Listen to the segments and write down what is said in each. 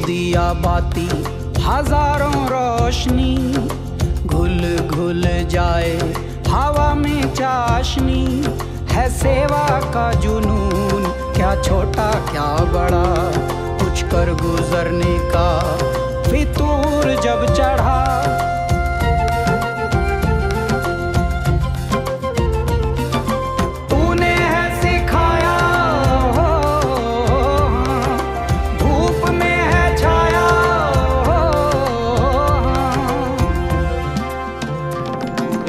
दिया बाती हजारों रोशनी, घुल घुल जाए हवा में चाशनी। है सेवा का जुनून, क्या छोटा क्या बड़ा, कुछ कर गुजरने का फितूर जब चढ़ा। तूने है सिखाया हो, धूप में है छाया हो।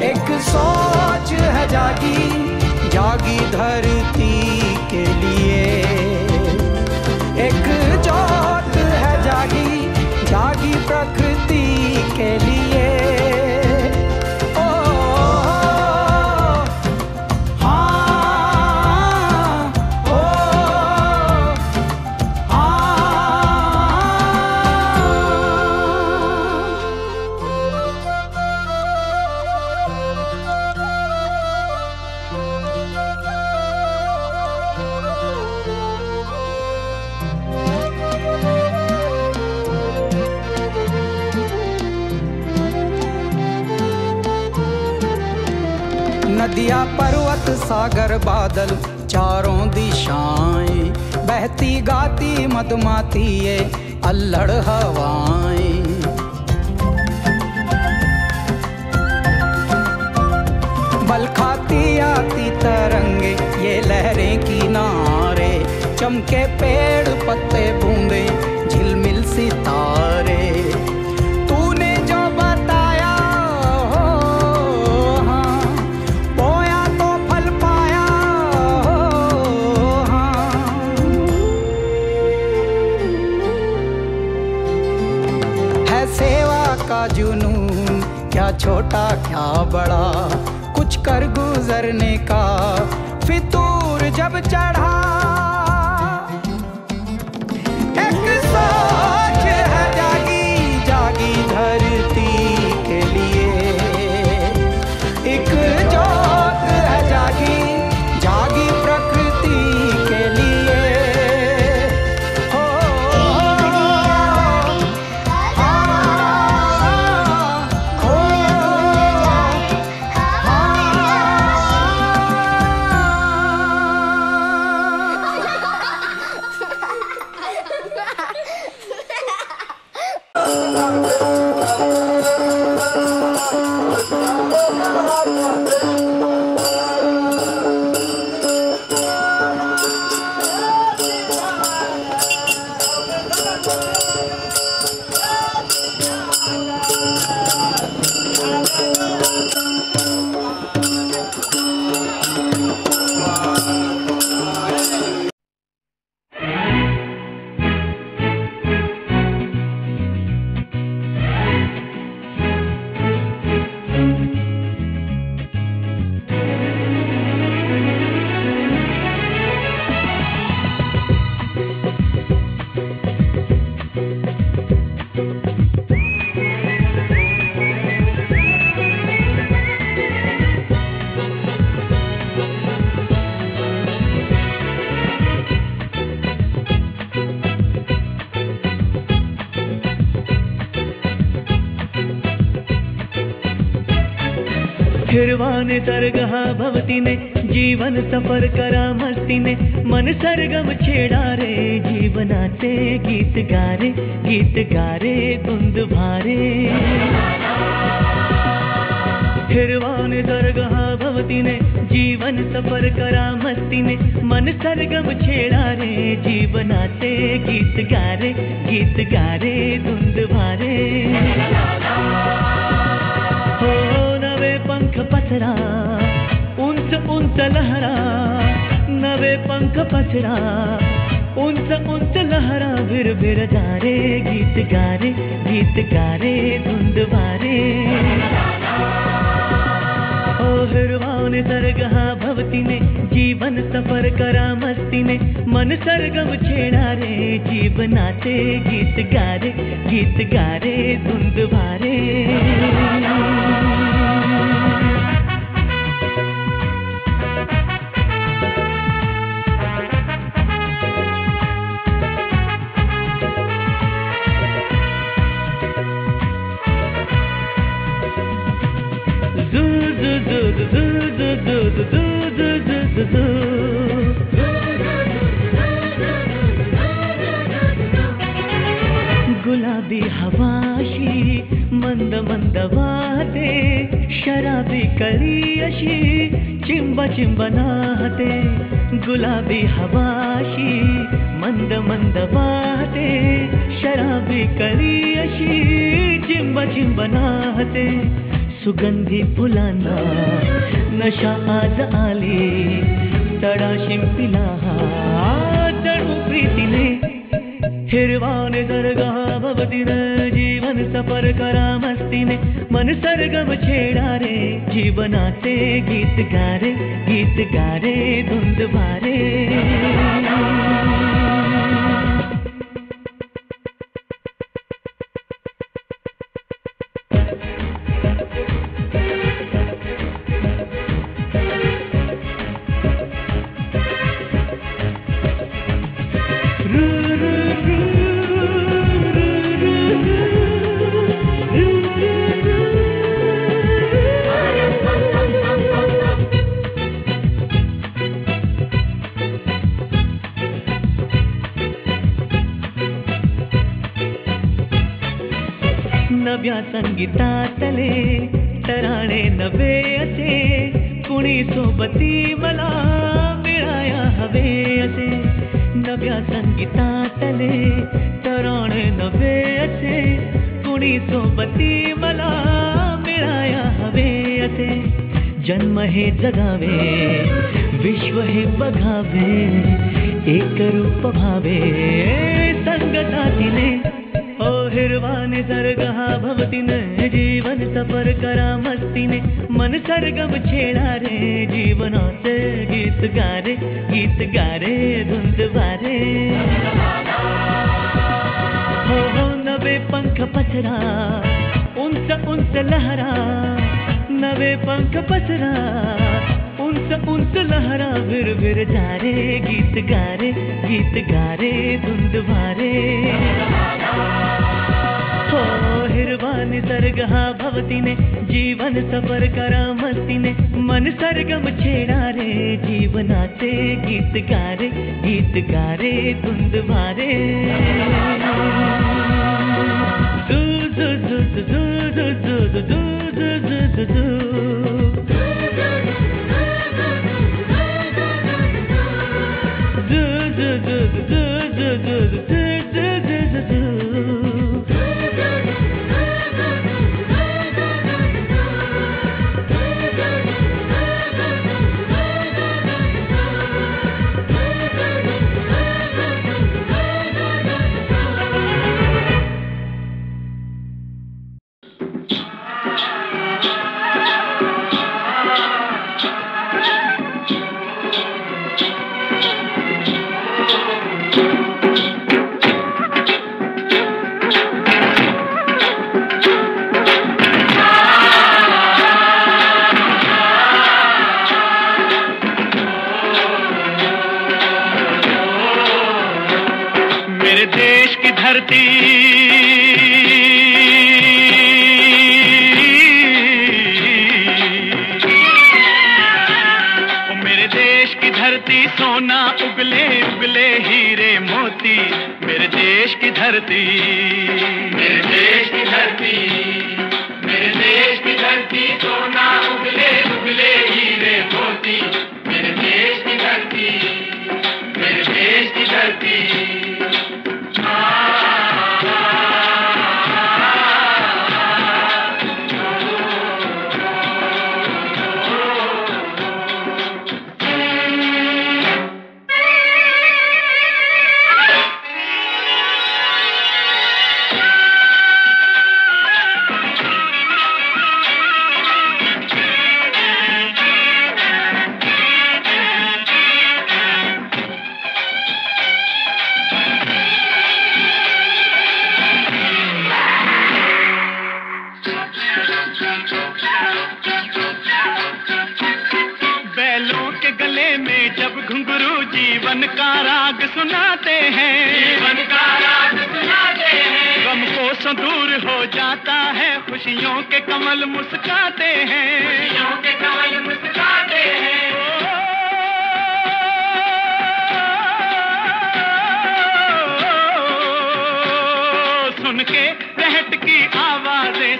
एक सोच है जागी जागी धरती के लिए, एक जोत है जागी जागी प्रकृति के लिए। ओ हाँ, ओ नदियाँ पर्वत सागर बादल चारों दिशाएं, बहती गाती मधुमाती ये अल्लड़ हवाएं। बल खाती आती तरंगे ये लहरें किनारे, चमके पेड़ पत्ते बूंदे झिलमिल सितारे। तूने जो बताया हो हाँ, बोया तो फल पाया हो हाँ। है सेवा का जुनून, क्या छोटा क्या बड़ा, कुछ कर गुजरने का फितूर जब चढ़ा। एक सोच है जागी जागी धरती के लिए, एक जोत है जागी जागी प्रकृति के लिए। हो निर्वाण दरगाह भवती ने जीवन सफर करा मस्ती ने, मन सरगम छेड़ा रे जीवनाचे गीत गारे धुंध भारे। निर्वाण दरगाह भवती ने जीवन सफर करा मस्ती ने, मन सरगम छेड़ा रे जीवनाचे गीत गारे धुंध भारे। हो नवे पंख पसरा उंच उंच लहरा, नवे पंख पसरा उंच लहरा। फिर फिर जा रे गीत गारे धुंध भारे। ओ निर्वाण दरगाह भवती ने जीवन सफर करा मस्ती ने, मन सरगम छेड़ा रे जीवनाचे गीत गारे धुंध भारे। कळी अशी चिंब चिंब नाहते, गुलाबी हवाशी मंद मंद वाहते, शराबी कळी अशी चिंब चिंब नाहते, सुगंधी फुलांना नशा आज आली, तडा शिंपिला जणू प्रीतीने, हिरवा निसर्ग भवतीने, जीवन सफर करा मस्तीने, मन सरगम छेडा रे, जीवनाचे गीत गारे, गीत गारे धुंद भारे. नव्या संगीतातले तराणे नवे असे, कुणी सोबती मला मिळाया हवे असे, नव्या संगीतातले तराणे नवे असे, कुणी सोबती मला मिळाया हवे असे, जन्म हे जगावे, विश्व हे बघावे, एक रूप भावे संगतातीने, ओ हिरवा निसर्ग हा भवतीने, जीवन सफर करा मस्तीने, मन सरगम छेडा रे, जीवनाचे गीत गारे, गीत गारे धुंद वारे. हो हो नवे पंख पसरा, उंच उंच लहरा, नवे पंख पसरा, उंच उंच लहरा, विर विर जारे, गीत गारे, गीत गारे धुंद वारे. हो हिरवा निसर्ग हा भवतीने, जीवन सफर करा मस्तीने, मन सरगम छेडा रे, जीवनाचे गीत गारे, गीत गारे धुंद भारे. दू दू दू दू दू दू दू दू दू दू दू.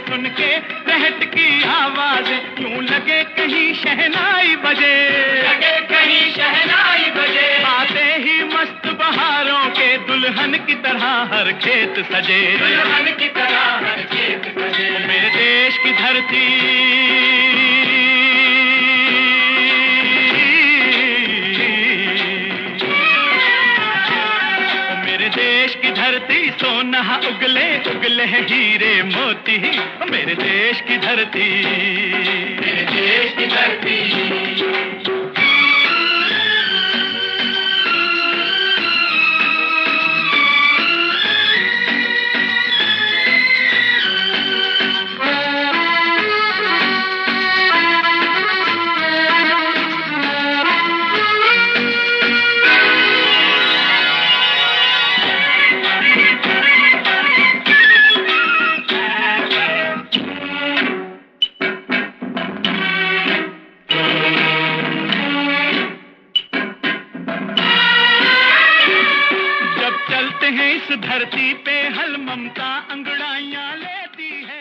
सुन के रहट की आवाज़ें यूं लगे कहीं शहनाई बजे, लगे कहीं शहनाई बजे, आते ही मस्त बहारों के दुल्हन की तरह हर खेत सजे, दुल्हन की तरह हर खेत सजे। मेरे देश की धरती, मेरे देश की धरती सोना उगले उगले हीरे मोती, मेरे देश की धरती, मेरे देश की धरती। धरती पे हल ममता अंगड़ाइयां लेती है।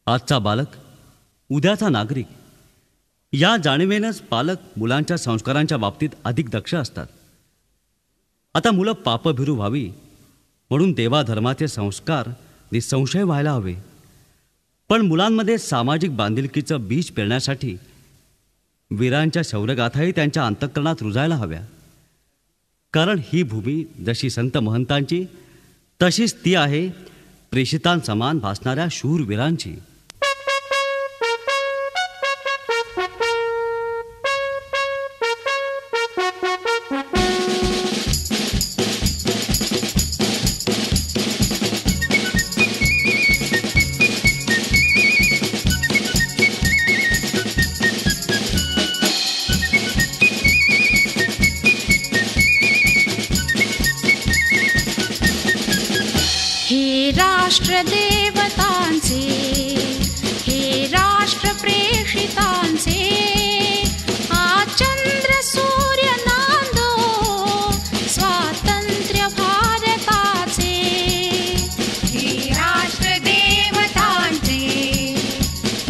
आजचा बालक उद्याचा नागरिक या जाणीवेनंच पालक मुलांच्या संस्कारांच्या बाबतीत अधिक दक्ष असतात. आता मुलं पापभिरू व्हावी म्हणून देवाधर्माचे संस्कार निसंशय व्हायला हवे. पण मुलांमध्ये सामाजिक बांधिलकीचं बीज पेरण्यासाठी वीरांच्या शौर्यगाथाही त्यांच्या अंतःकरणात रुजायला हव्या. कारण ही भूमी जशी संत महंतांची तशीच ती आहे प्रेषितांसमान भासणाऱ्या शूरवीरांची. राष्ट्रदेवतांचे हे राष्ट्र प्रेषितांचे आज चंद्र सूर्य नांदो स्वातंत्र्य भारताचे हे राष्ट्रदेवतांचे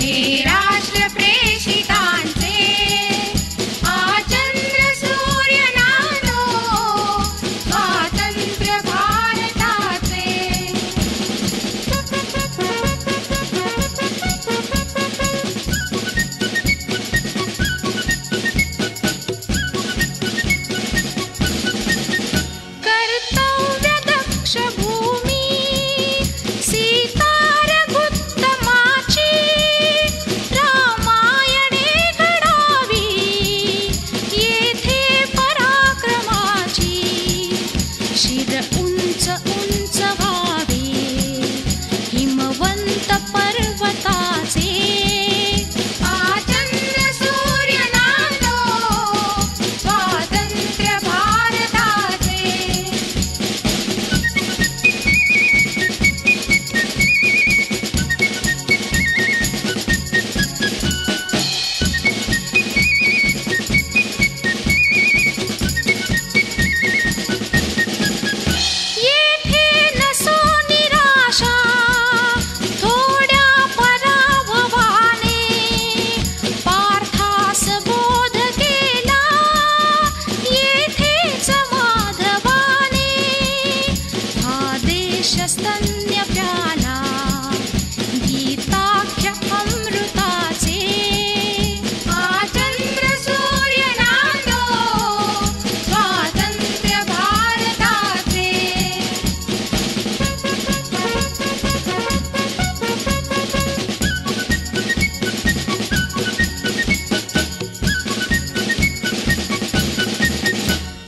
हे राष्ट्र प्रेषितांचे आज चंद्र सूर्य नांदो स्वातंत्र्य भारताचे कर्तव्य दक्ष भूमी सीतार गुप्तमाची रामायणे घडावी येथे पराक्रमाची शिर उंच उंच व्हावे हिमवंत पर्वताचे आज चंद्र सूर्य नांदो स्वातंत्र्य भारताचे येथे नसो निराशा थोड्या पराभवाने पार्थास बोध केला येथेच माधवाने हा देश स्तन्य प्याला गीताख्य अमृताचे आज चंद्र सूर्य नांदो स्वातंत्र्य भारताचे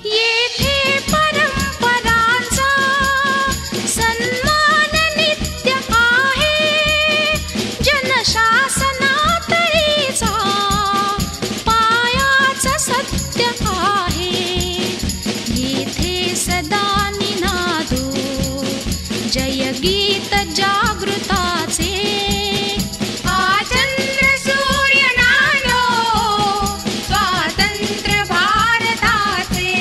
येथे परंपरांचा सन्मान नित्य आहे जनशासनातळीचा पायाचं सत्य आहे येथे सदा निनादो जय गीत जागृताचे आज चंद्र सूर्य नांदो स्वातंत्र्य भारताचे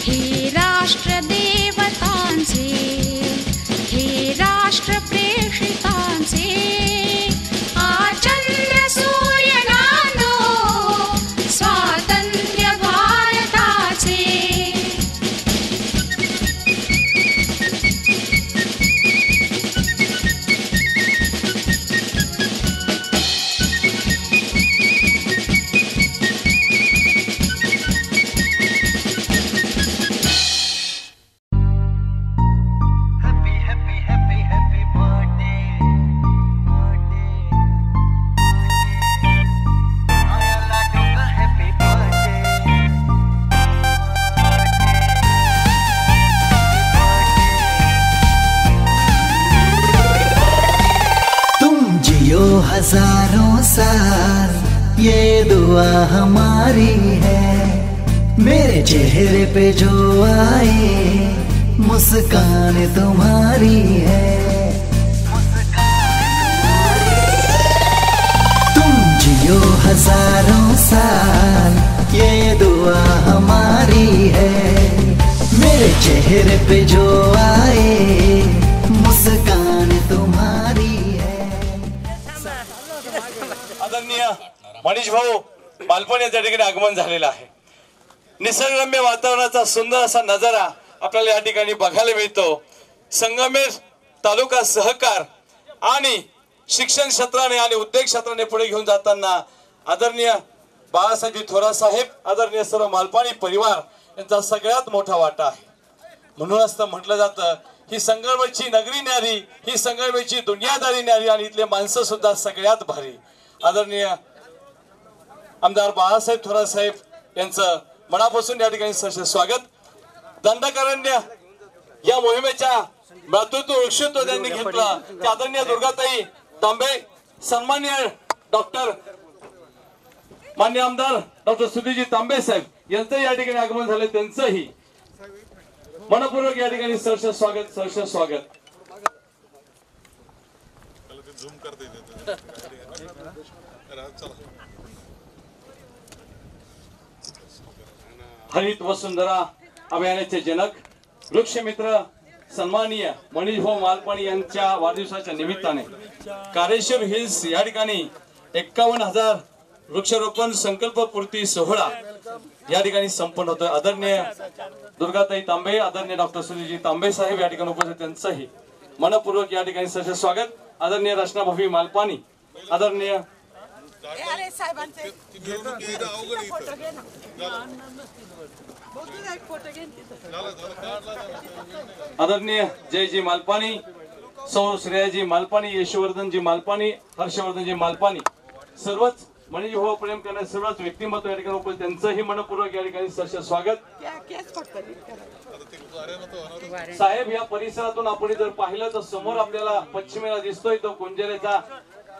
हे राष्ट्र देवतांचे हे राष्ट्र प्रेषितांचे आज चंद्र सूर्य नांदो स्वातंत्र्य भारताचे Happy, happy, happy, happy birthday. Ayala Duga, happy birthday. तुम जियो हजारों साल ये दुआ हमारी है मेरे चेहरे पे जो आए मुस्कान तुम्हारी है तुम जियो हजारों साल ये दुआ हमारी है मेरे चेहरे पे जो आए मुस्कान तुम्हारी है आदरणीय मनीष भाऊ बालपण या ठिकाणी आगमन झालेलं आहे. निसर्गरम्य वातावरणाचा सुंदर असा नजारा आपल्याला या ठिकाणी बघायला मिळतो. संगमेर तालुका सहकार आणि शिक्षण क्षेत्राने आणि उद्योग क्षेत्राने पुढे घेऊन जाताना आदरणीय बाळासाहेब थोरात साहेब आदरणीय सर्व मालपाणी परिवार यांचा सगळ्यात मोठा वाटा आहे. म्हणूनच तर म्हटलं जातं ही संगमेरची नगरी न्यारी ही संगमेरची दुनियादारी न्यारी आणि इथले माणसं सुद्धा सगळ्यात भारी. आदरणीय आमदार बाळासाहेब थोरात साहेब यांचं मनापासून या ठिकाणी सहर्ष स्वागत. दंडकारण्य या मोहिमेच्या वृक्षत्व त्यांनी घेतलं ते आदरणीय दुर्गाताई तांबे सन्माननीय डॉक्टर मान्य आमदार डॉक्टर सुधीरजी तांबे साहेब यांचं या ठिकाणी आगमन झाले त्यांचंही मनपूर्वक या ठिकाणी सहर्ष स्वागत सहर्ष स्वागत. हरित वसुंधरा अभियानाचे जनक वृक्षमित्र सन्माननीय मनीष भाऊ मालपाणी यांच्या वाढदिवसाच्या निमित्ताने कारेश्वर हिल्स या ठिकाणी 51,000 वृक्षारोपण संकल्प पूर्ती सोहळा या ठिकाणी संपन्न होतोय. आदरणीय दुर्गाताई तांबे, आदरणीय डॉक्टर सुनीलजी तांबे साहेब या ठिकाणी उपस्थित, त्यांचंही मनपूर्वक या ठिकाणी सहर्ष स्वागत. आदरणीय रचनाभाभी मालपाणी, आदरणीय आदरणीय जयजी मालपाणी, सौ श्रेयाजी मालपाणी, यशवर्धनजी मालपाणी, हर्षवर्धनजी मालपाणी, सर्वच मनीष भाऊ प्रेम करणारे सर्वच व्यक्तिमत्व या ठिकाणी उपस्थित, त्यांचंही मनपूर्वक या ठिकाणी सहर्ष स्वागत. साहेब, या परिसरातून आपण जर पाहिलं तर समोर आपल्याला पश्चिमेला दिसतोय तो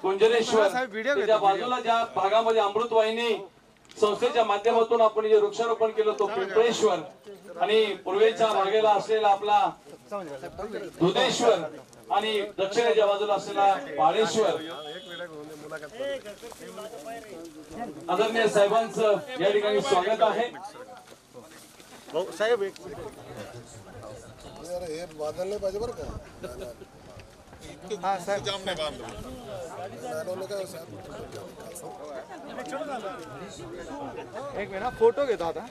कुंजरेश्वर, त्याच्या बाजूला ज्या भागामध्ये अमृतवाहिनी संस्थेच्या माध्यमातून आपण जे वृक्षारोपण केलं तो पिंपळेश्वर, आणि पूर्वेच्या भागेला असलेला आपला दुधेश्वर, आणि दक्षिणेच्या बाजूला असलेला बाळेश्वर. आदरणीय साहेबांचं या ठिकाणी स्वागत आहे. साहेब हे बदलले पाहिजे बरं का. हा साहेब एक मिनिट फोटो घेतो आता.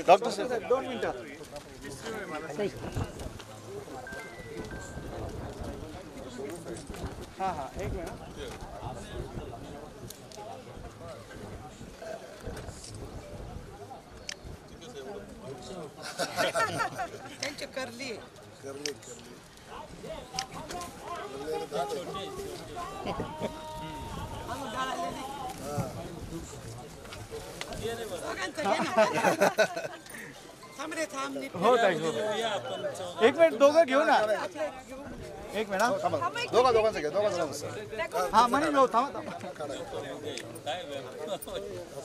डॉक्टर साहेब 2 मिनिटं. हा हा एक मिनिट. करली हो ताई हो. एक मिनिट दोघं घेऊ ना. एक मिनिट दोघांचं घ्या. दोघांचं हा मनीष भाऊ थांबा.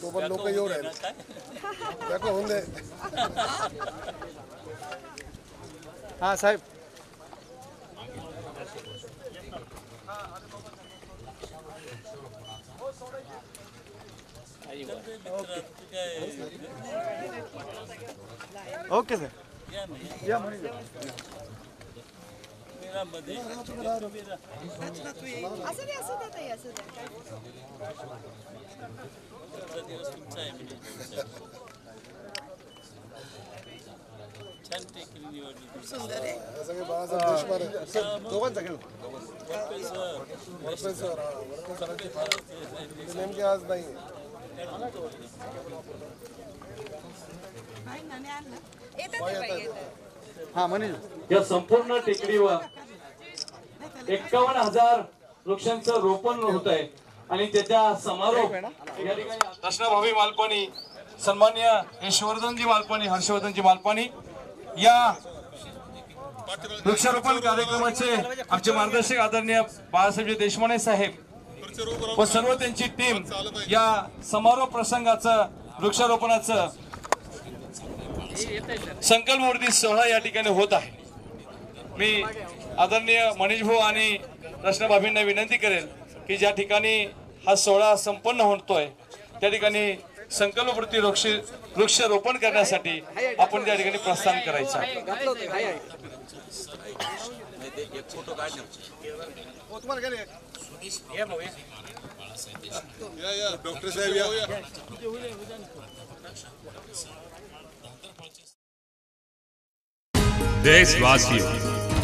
तो पण लोक येऊ राहिले होऊन दे. हा साहेब ओके सर या मनीष सुंदर आहे. दोघांचा घेऊ. नेमके आज नाही. हा मनीष, या संपूर्ण टेकडीवर 51,000 वृक्षांचं रोपण होत आहे, आणि त्याच्या समारोप या ठिकाणी रचनाभाभी मालपाणी, सन्माननीय यशवर्धनजी मालपाणी, हर्षवर्धनजी मालपाणी या वृक्षारोपण कार्यक्रमाचे आमचे मार्गदर्शक आदरणीय बाळासाहेब देशमाने साहेब व सर्व त्यांची टीम या समारोप प्रसंगाचं वृक्षारोपणाचं संकल्पपूर्ती सोहळा या ठिकाणी होत आहे. मी आदरणीय मनीष भाऊ आणि रचनाभाभींना विनंती करेल की ज्या ठिकाणी हा सोहळा संपन्न होतोय त्या ठिकाणी संकल्पपूर्ती वृक्षारोपण करण्यासाठी आपण त्या ठिकाणी प्रस्थान करायचं आहे. डॉक्टर साहेब या. देशवासियों,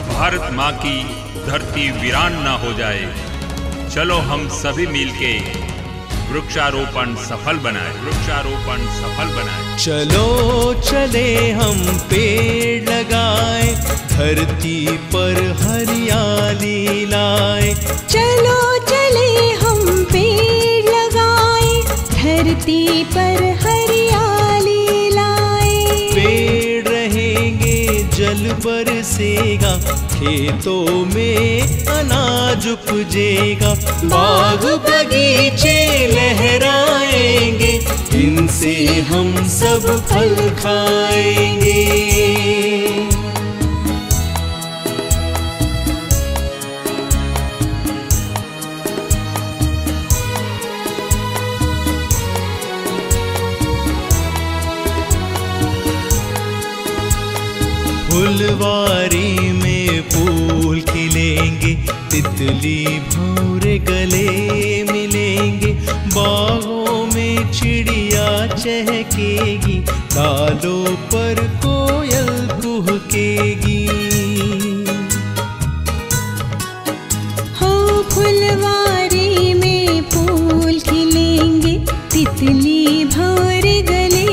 भारत माँ की धरती वीरान ना हो जाए, चलो हम सभी मिलके वृक्षारोपण सफल बनाए. वृक्षारोपण सफल बनाए. चलो चले हम पेड़ लगाए, धरती पर हरियाली लाए. चलो चले हम पेड़ लगाए, धरती पर हरियाली लाए. पेड़ रहेंगे जल बरसेगा, खेतों में अनाज उपजेगा. बाग बगीचे लहराएंगे, इनसे हम सब फल खाएंगे। फुलवारी में फूल खिलेंगे, तितली भौरे गले मिलेंगे, बागों में चिड़िया चहकेगी, डालों पर कोयल कुहकेगी। हो फुलवारी में फूल खिलेंगे, तितली भौरे गले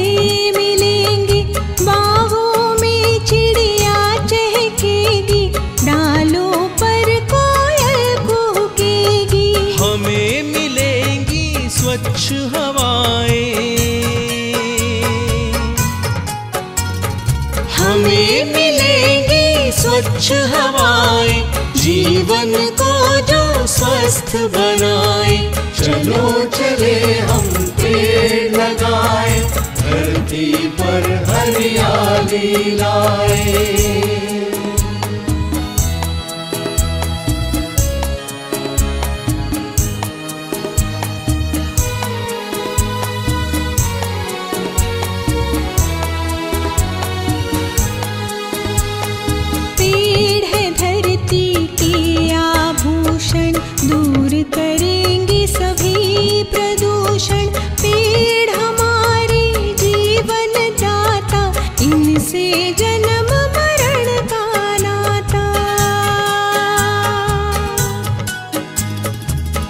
मिलेंगे, बागों में चिड़िया चहकेगी, डालों पर कोयल कुहकेगी। हमें मिलेंगी स्वच्छ हवाएं, हमें मिलेंगी स्वच्छ हवाएं, जीवन को जो स्वस्थ बनाए। चलो चले हम पेड़ लगाए, धरती पर हरियाली लाए। पेड़ है धरती के आभूषण, दूर करेंगे सभी प्रदूषण। पेड़ हमारे जीवन दाता, इनसे जन्म मरण का नाता।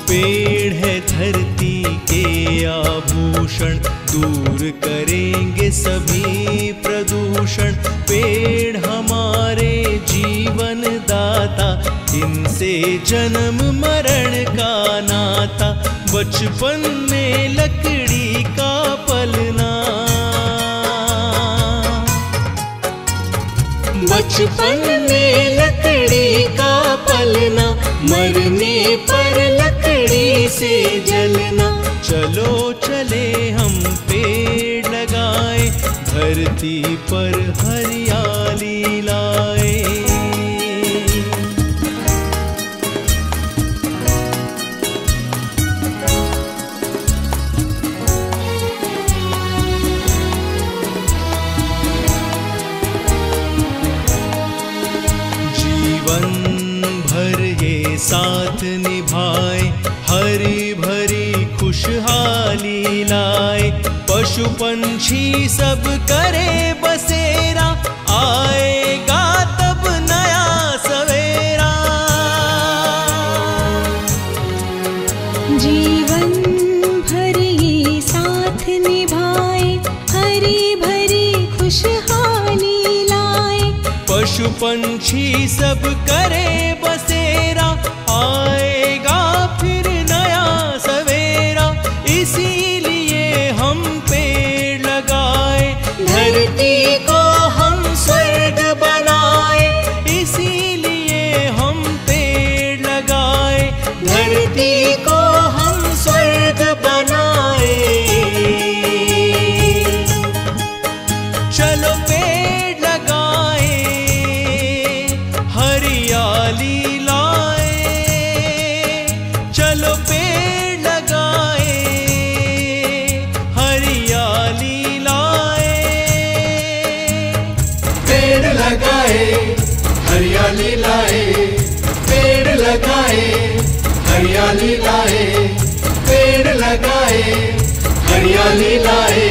पेड़ है धरती के आभूषण, दूर करेंगे सभी प्रदूषण। पेड़ हमारे जीवन दाता, इनसे जन्म मरण का नाता। बचपन में लकड़ी का पलना, बचपन में लकड़ी का पलना, मरने पर लकड़ी से जलना। चलो चले हम पेड़ लगाए, धरती पर हरियाली लाए। जीवन भर ये साथ निभाए, हरी भरी खुशहाली लाए। पशु पंछी सब करे बसेरा, आएगा तब नया सवेरा। जीवन भर ये साथ निभाए, हरी भरी खुशहाली लाए। पशु पंछी सब करे बसेरा, आएगा फिर नया सवेरा। इसीलिए हम पेड़ लगाए, धरती को हम स्वर्ग बनाए। इसीलिए हम पेड़ लगाए, धरती को हम स्वर्ग बनाए। चलो पेड़ लगाए, हरियाली लाए। चलो पेड़ लगाए, हरियाली लाए। पेड़ लगाए, हरियाली लाए। पेड़ लगाए, हरियाली लाए। पेड़ लगाए, हरियाली लाए।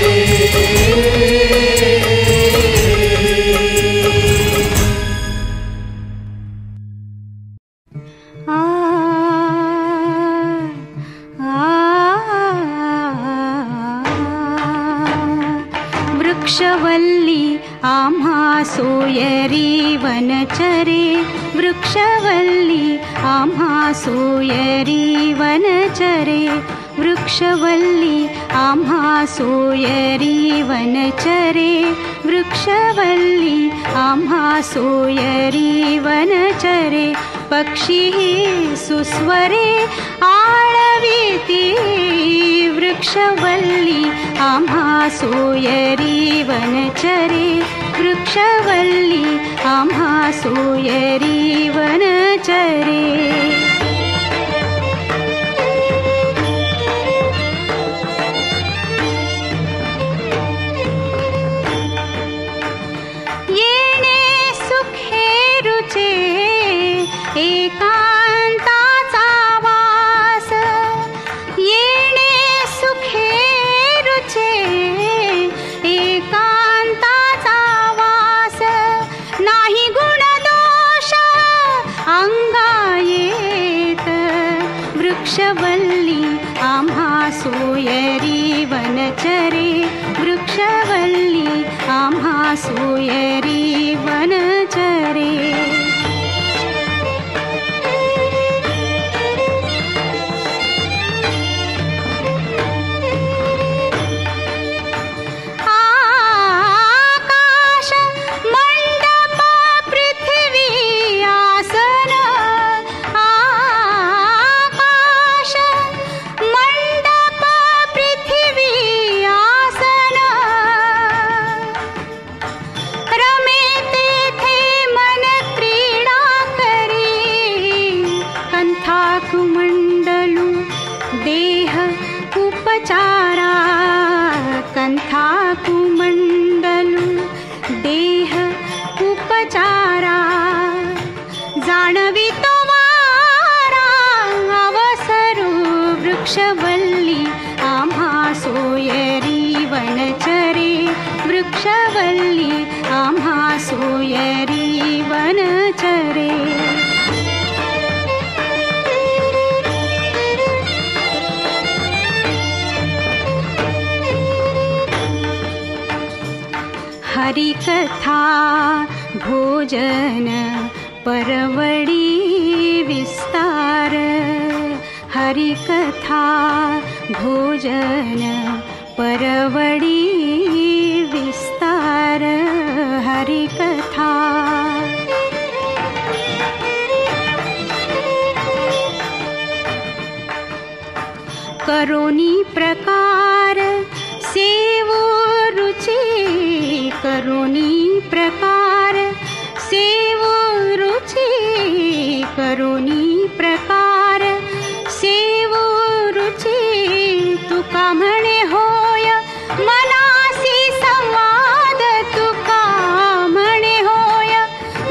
वृक्षवल्ली आम्हा सोयरी वनचरे, वृक्षवल्ली आम्हा सोयरी वनचरे, वृक्षवल्ली आम्हा सोयरी वनचरे, वृक्षवल्ली आम्हा सोयरी वनचरे। पक्षी सुस्वरे आळवीती वृक्षवल्ली आम्हा सोयरी वनचरे वृक्षवल्ली आम्हा सोयरी वनचरे एकांताचा वास येणे सुखे रुचे एकांताचा वास नाही गुणदोष अंगा येत वृक्षवल्ली आम्हा सोयरी वनचरे वृक्षवल्ली आम्हा सोयरी वनचरे कंथाकुमंडलू देह उपचारा जाणवी तो वारा अवसरू वृक्षवल्ली आम्हा सोयरी वनचरे वृक्षवल्ली आम्हा सोयरी वनचरे हरि कथा भोजन परवड़ी विस्तार हरि कथा भोजन परवड़ी विस्तार हरि कथा करोनी प्रकार सेवो रुचि करोनी प्रकार सेवो रुचि करोनी प्रकार सेवो रुचि तुका म्हणे होय मनासी संवाद तुका म्हणे होय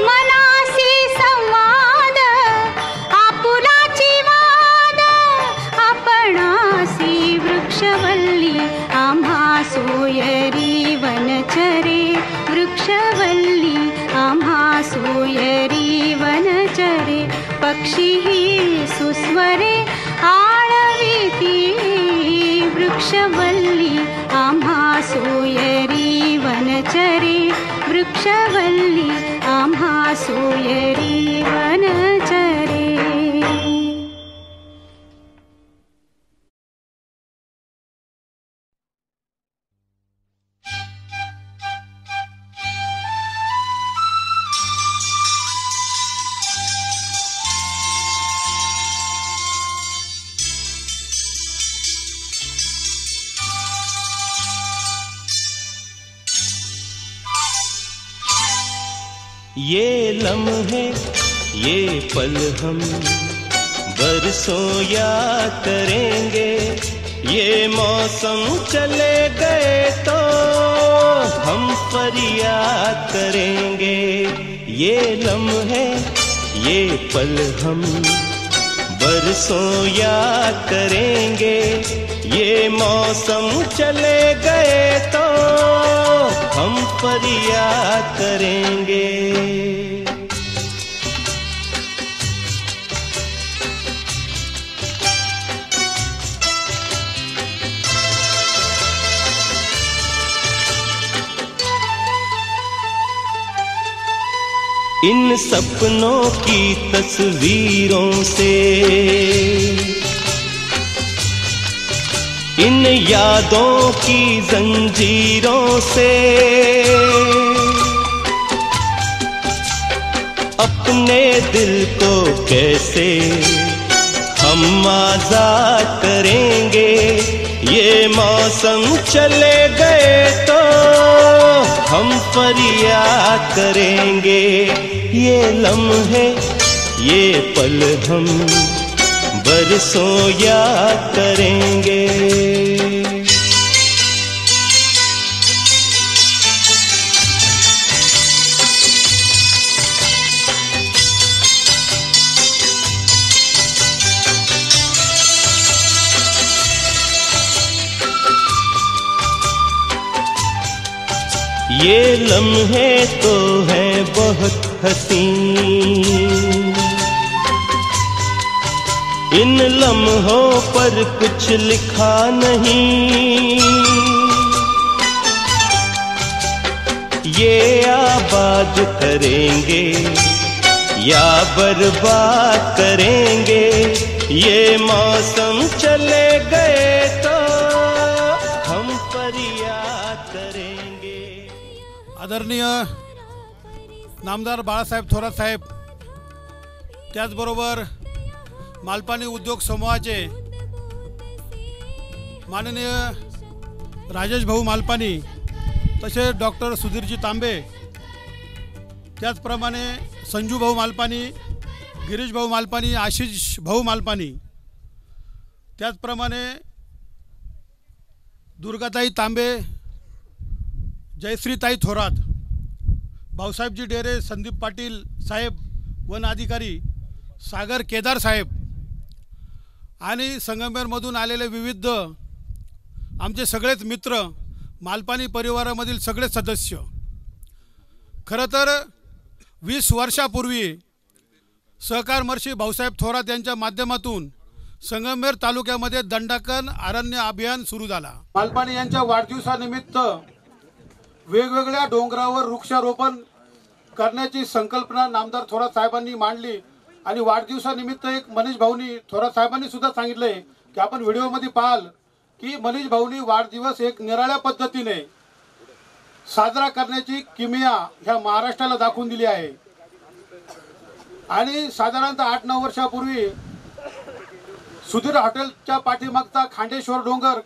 मनासी संवाद आपुलाची वाद आपणासी वृक्षवल्ली आम्हा सोयरी वनचरे वृक्षवल्ली आम्हा सोयरी वनचरे पक्षी सुस्वरे आळविती वृक्षवल्ली आम्हा सोयरी वनचरे वृक्षवल्ली आम्हा सोयरी वनचरे ये लम्हे ये पल हम बरसों याद करेंगे ये मौसम चले गए तो हम फरियाद करेंगे ये लम्हे ये पल हम बरसों याद करेंगे ये मौसम चले गए तो हम फरियाद करेंगे इन सपनों की तस्वीरों से इन यादों की जंजीरों से अपने दिल को कैसे हम आजाद करेंगे ये मौसम चले गए तो हम फरियाद करेंगे। ये लम्हे ये पल हम बरसों याद करेंगे। ये लम्हे तो हैं बहुत हसीन, इन लम्हों पर कुछ लिखा नहीं। ये आबाद करेंगे या बर्बाद करेंगे। ये मौसम चले गए तो हम फरियाद करेंगे। आदरणीय नामदार बाळासाहेब थोरात साहेब, त्याचबरोबर मालपाणी उद्योग समूहाचे माननीय राजेश भाऊ मालपाणी, तसेच डॉक्टर सुधीरजी तांबे, त्याचप्रमाणे संजू भाऊ मालपाणी, गिरीश भाऊ मालपाणी, आशिष भाऊ मालपाणी, त्याचप्रमाणे दुर्गाताई तांबे, जयश्रीताई थोरात, भाऊसाहेबजी डेरे, संदीप पाटील साहेब वन अधिकारी, सागर केदार साहेब आणि संगमेरमधून आलेले विविध आमचे सगळेच मित्र, मालपाणी परिवारामधील सगळे सदस्य। खरं तर 20 वर्षापूर्वी सहकार महर्षी भाऊसाहेब थोरात यांच्या माध्यमातून संगमेर तालुक्यामध्ये दंडाकन अरण्य अभियान सुरू झाला। मालपाणी यांच्या वाढदिवसानिमित्त वेगवेगळ्या डोंगरावर वृक्षारोपण करण्याची संकल्पना नामदार थोरात साहेबांनी मांडली आणि वाढदिवसानिमित्त एक मनीष भाऊनी थोरात साहेबांनी सुद्धा सांगितले की आपण व्हिडिओमध्ये पाहाल की मनीष भाऊनी वाढदिवस एक निराळ्या पद्धतीने साजरा करण्याची किमया ह्या महाराष्ट्राला दाखवून दिली आहे। आणि साधारणतः 8-9 वर्षापूर्वी सुधीर हॉटेलच्या पाठीमागचा खांडेश्वर डोंगर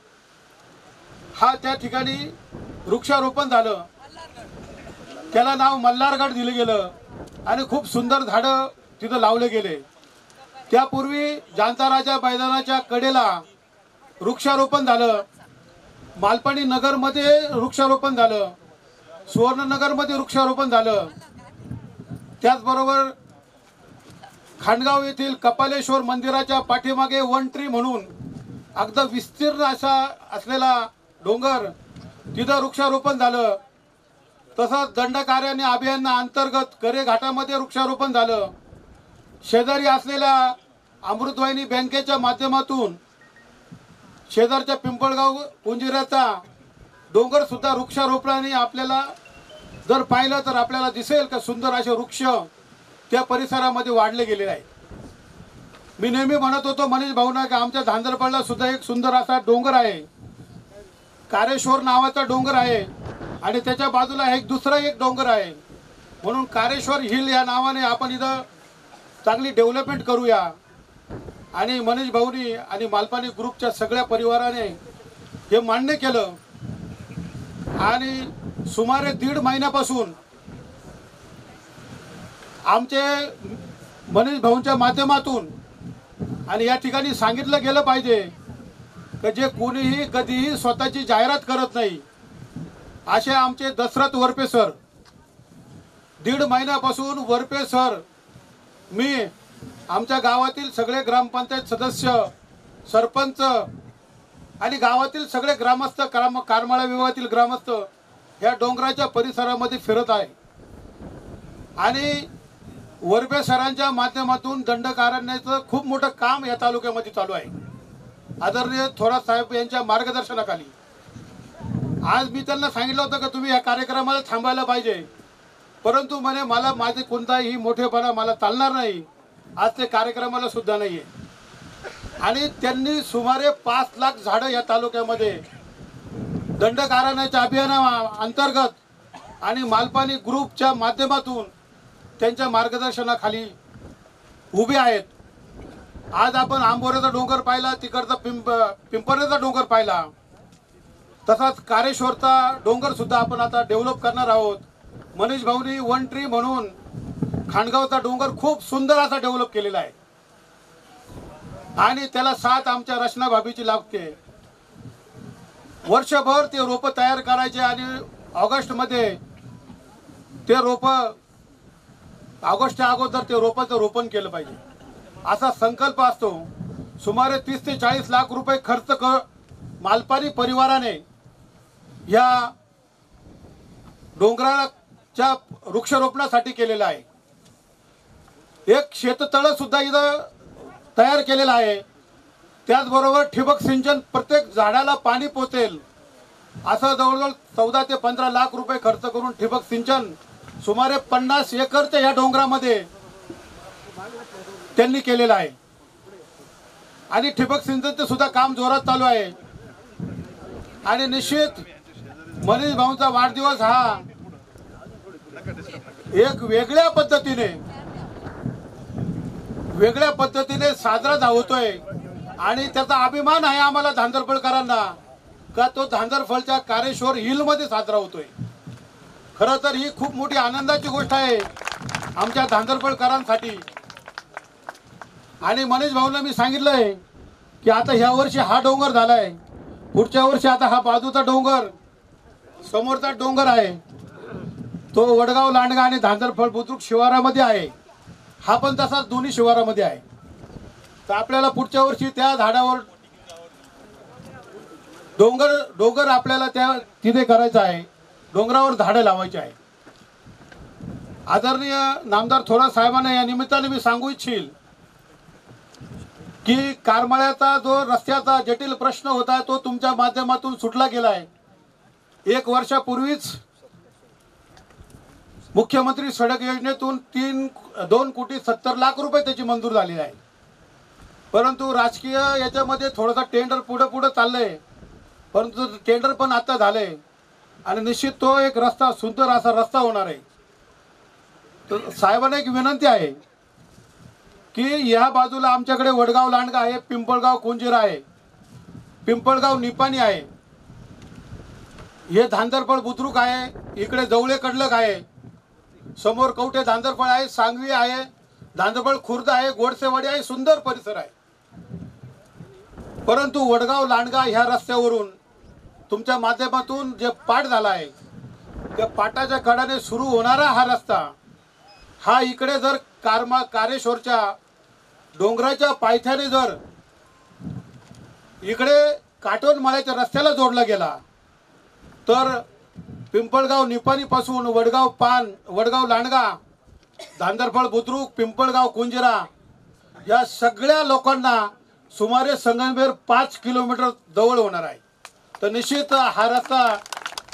हा त्या ठिकाणी वृक्षारोपण झालं, त्याला नाव मल्हारगड दिलं गेलं आणि खूप सुंदर झाडं तिथं लावले गेले। त्यापूर्वी जांता राजा मैदानाच्या कडेला वृक्षारोपण झालं, मालपाणी नगरमध्ये वृक्षारोपण झालं, सुवर्णनगरमध्ये वृक्षारोपण झालं, त्याचबरोबर खांडगाव येथील कपालेश्वर मंदिराच्या पाठीमागे वन ट्री म्हणून अगदी विस्तीर्ण असा असलेला डोंगर तिथं वृक्षारोपण झालं। तसंच दंडकारण्य अभियाना अंतर्गत करे घाटामध्ये वृक्षारोपण झालं। शेजारी असलेल्या अमृतवाहिनी बँकेच्या माध्यमातून शेजारच्या पिंपळगाव पुंजिऱ्याचा डोंगर सुद्धा वृक्षारोपणाने आपल्याला जर पाहिलं तर आपल्याला दिसेल का सुंदर असे वृक्ष त्या परिसरामध्ये वाढले गेलेले आहेत। मी नेहमी म्हणत होतो मनीष भाऊंना की आमच्या धांदरपाडला सुद्धा एक सुंदर असा डोंगर आहे, कारेश्वर नावाचा डोंगर आहे आणि त्याच्या बाजूला एक दुसरा एक डोंगर आहे, म्हणून कारेश्वर हिल या नावाने आपण इथं चांगली डेव्हलपमेंट करूया। आणि मनीष भाऊनी आणि मालपाणी ग्रुपच्या सगळ्या परिवाराने हे मान्य केलं आणि सुमारे 1.5 महिन्यापासून आमचे मनीष भाऊंच्या माध्यमातून आणि या ठिकाणी सांगितलं गेलं पाहिजे की जे कोणीही कधीही स्वतःची जाहिरात करत नाही असे आमचे दशरथ वरपे सर, 1.5 महिन्यापासून वरपे सर, मी, आमच्या गावातील सगळे ग्रामपंचायत सदस्य, सरपंच आणि गावातील सगळे ग्रामस्थ, करमाळा विभागातील ग्रामस्थ या डोंगराच्या परिसरामध्ये फिरत आहे आणि वरपे सरांच्या माध्यमातून दंडकारण्याचं खूप मोठं काम या तालुक्यामध्ये चालू आहे। आदरणीय थोरात साहेब यांच्या मार्गदर्शनाखाली आज मी त्यांना सांगितलं होतं की तुम्ही या कार्यक्रमाला थांबायला पाहिजे, परंतु म्हणे मला माझे कोणताही मोठेपणा मला चालणार नाही, आज ते कार्यक्रमाला सुद्धा नाहीये। आणि त्यांनी सुमारे 5 लाख झाडं या तालुक्यामध्ये दंडकारण्याच्या अभियानाअंतर्गत आणि मालपाणी ग्रुपच्या माध्यमातून त्यांच्या मार्गदर्शनाखाली उभे आहेत। आज आपण आंबोऱ्याचा डोंगर पाहिला, तिकडचा पिंपऱ्याचा डोंगर पाहिला, तसाच कारेश्वरचा डोंगर सुद्धा आपण आता डेव्हलप करणार आहोत. मनीष भाऊनी वन ट्री म्हणून खांडगावचा डोंगर खूप सुंदर असा डेव्हलप केलेला आहे आणि त्याला साथ आमच्या रचना भाभीची लागते. वर्षभर ते रोप तयार करायचे आणि ऑगस्टमध्ये ते रोप, ऑगस्टच्या अगोदर ते रोपाचं रोपण केलं पाहिजे असा संकल्प असतो. सुमारे 30 ते 40 लाख रुपये खर्च मालपानी परिवाराने या डोंगराच्या वृक्षारोपणासाठी केलेलं आहे. एक शेततळ सुद्धा इथं तयार केलेलं आहे. त्याचबरोबर ठिबक सिंचन प्रत्येक झाडाला पाणी पोचेल असं जवळजवळ 14 ते 15 लाख रुपये खर्च करून ठिबक सिंचन सुमारे 50 एकरच्या या डोंगरामध्ये त्यांनी केलेलं आहे आणि ठिबक सिंचनचं सुद्धा काम जोरात चालू आहे. आणि निश्चित मनीष भाऊंचा वाढदिवस हा एक वेगळ्या पद्धतीने साजरा होतोय आणि त्याचा अभिमान आहे आम्हाला धांदरफळकरांना का तो धांदरफळच्या कारेश्वर हिल मध्ये साजरा होतोय. खरं तर ही खूप मोठी आनंदाची गोष्ट आहे आमच्या धांदरफळकरांसाठी. आणि मनीष भाऊला मी सांगितलंय की आता ह्या वर्षी हा डोंगर झालाय, पुढच्या वर्षी आता हा बाजूचा डोंगर, समोरचा डोंगर आहे तो वडगाव लांडगा आणि धांदरफळ बुद्रुक शिवारामध्ये आहे. हा पण तसाच दोन्ही शिवारामध्ये आहे. तर आपल्याला पुढच्या वर्षी त्या झाडावर डोंगर आपल्याला त्या तिथे करायचं आहे, डोंगरावर झाडं लावायची आहे. आदरणीय नामदार थोरात साहेबांना या निमित्ताने मी सांगू इच्छिल की करमाळ्याचा जो रस्त्याचा जटिल प्रश्न होता तो तुमच्या माध्यमातून सुटला गेला आहे. 1 वर्षापूर्वीच मुख्यमंत्री सडक योजनेतून 2 कोटी 70 लाख रुपये त्याची मंजूर झालेली आहे. परंतु राजकीय याच्यामध्ये थोडासा टेंडर पुढे चाललंय, परंतु टेंडर पण आता झालंय आणि निश्चित तो एक रस्ता सुंदर असा रस्ता होणार आहे. तर साहेबांना एक विनंती आहे की या बाजूला आमच्याकडे वडगाव लांडगा आहे, पिंपळगाव कुंजिरा आहे, पिंपळगाव निपाणी आहे, हे धांदरफळ बुद्रुक आहे, इकडे जवळे कडलक आहे, समोर कवठे धांदरफळ आहे, सांगवी आहे, धांदरफळ खुर्द आहे, गोडसेवाडी आहे, सुंदर परिसर आहे. परंतु वडगाव लांडगा ह्या रस्त्यावरून तुमच्या माध्यमातून जे पाठ झाला आहे त्या पाटाच्या कडाने सुरू होणारा हा रस्ता हा इकडे जर कारेश्वरच्या डोंगराच्या पायथ्याने जर इकडे काटोन माळ्याच्या रस्त्याला जोडला गेला तर पिंपळगाव निपाणी पासून वडगाव लांडगा, धांदरफळ बुद्रुक, पिंपळगाव कुंजिरा या सगळ्या लोकांना सुमारे संगमनेर 5 किलोमीटर जवळ होणार आहे. तर निश्चित हा रस्ता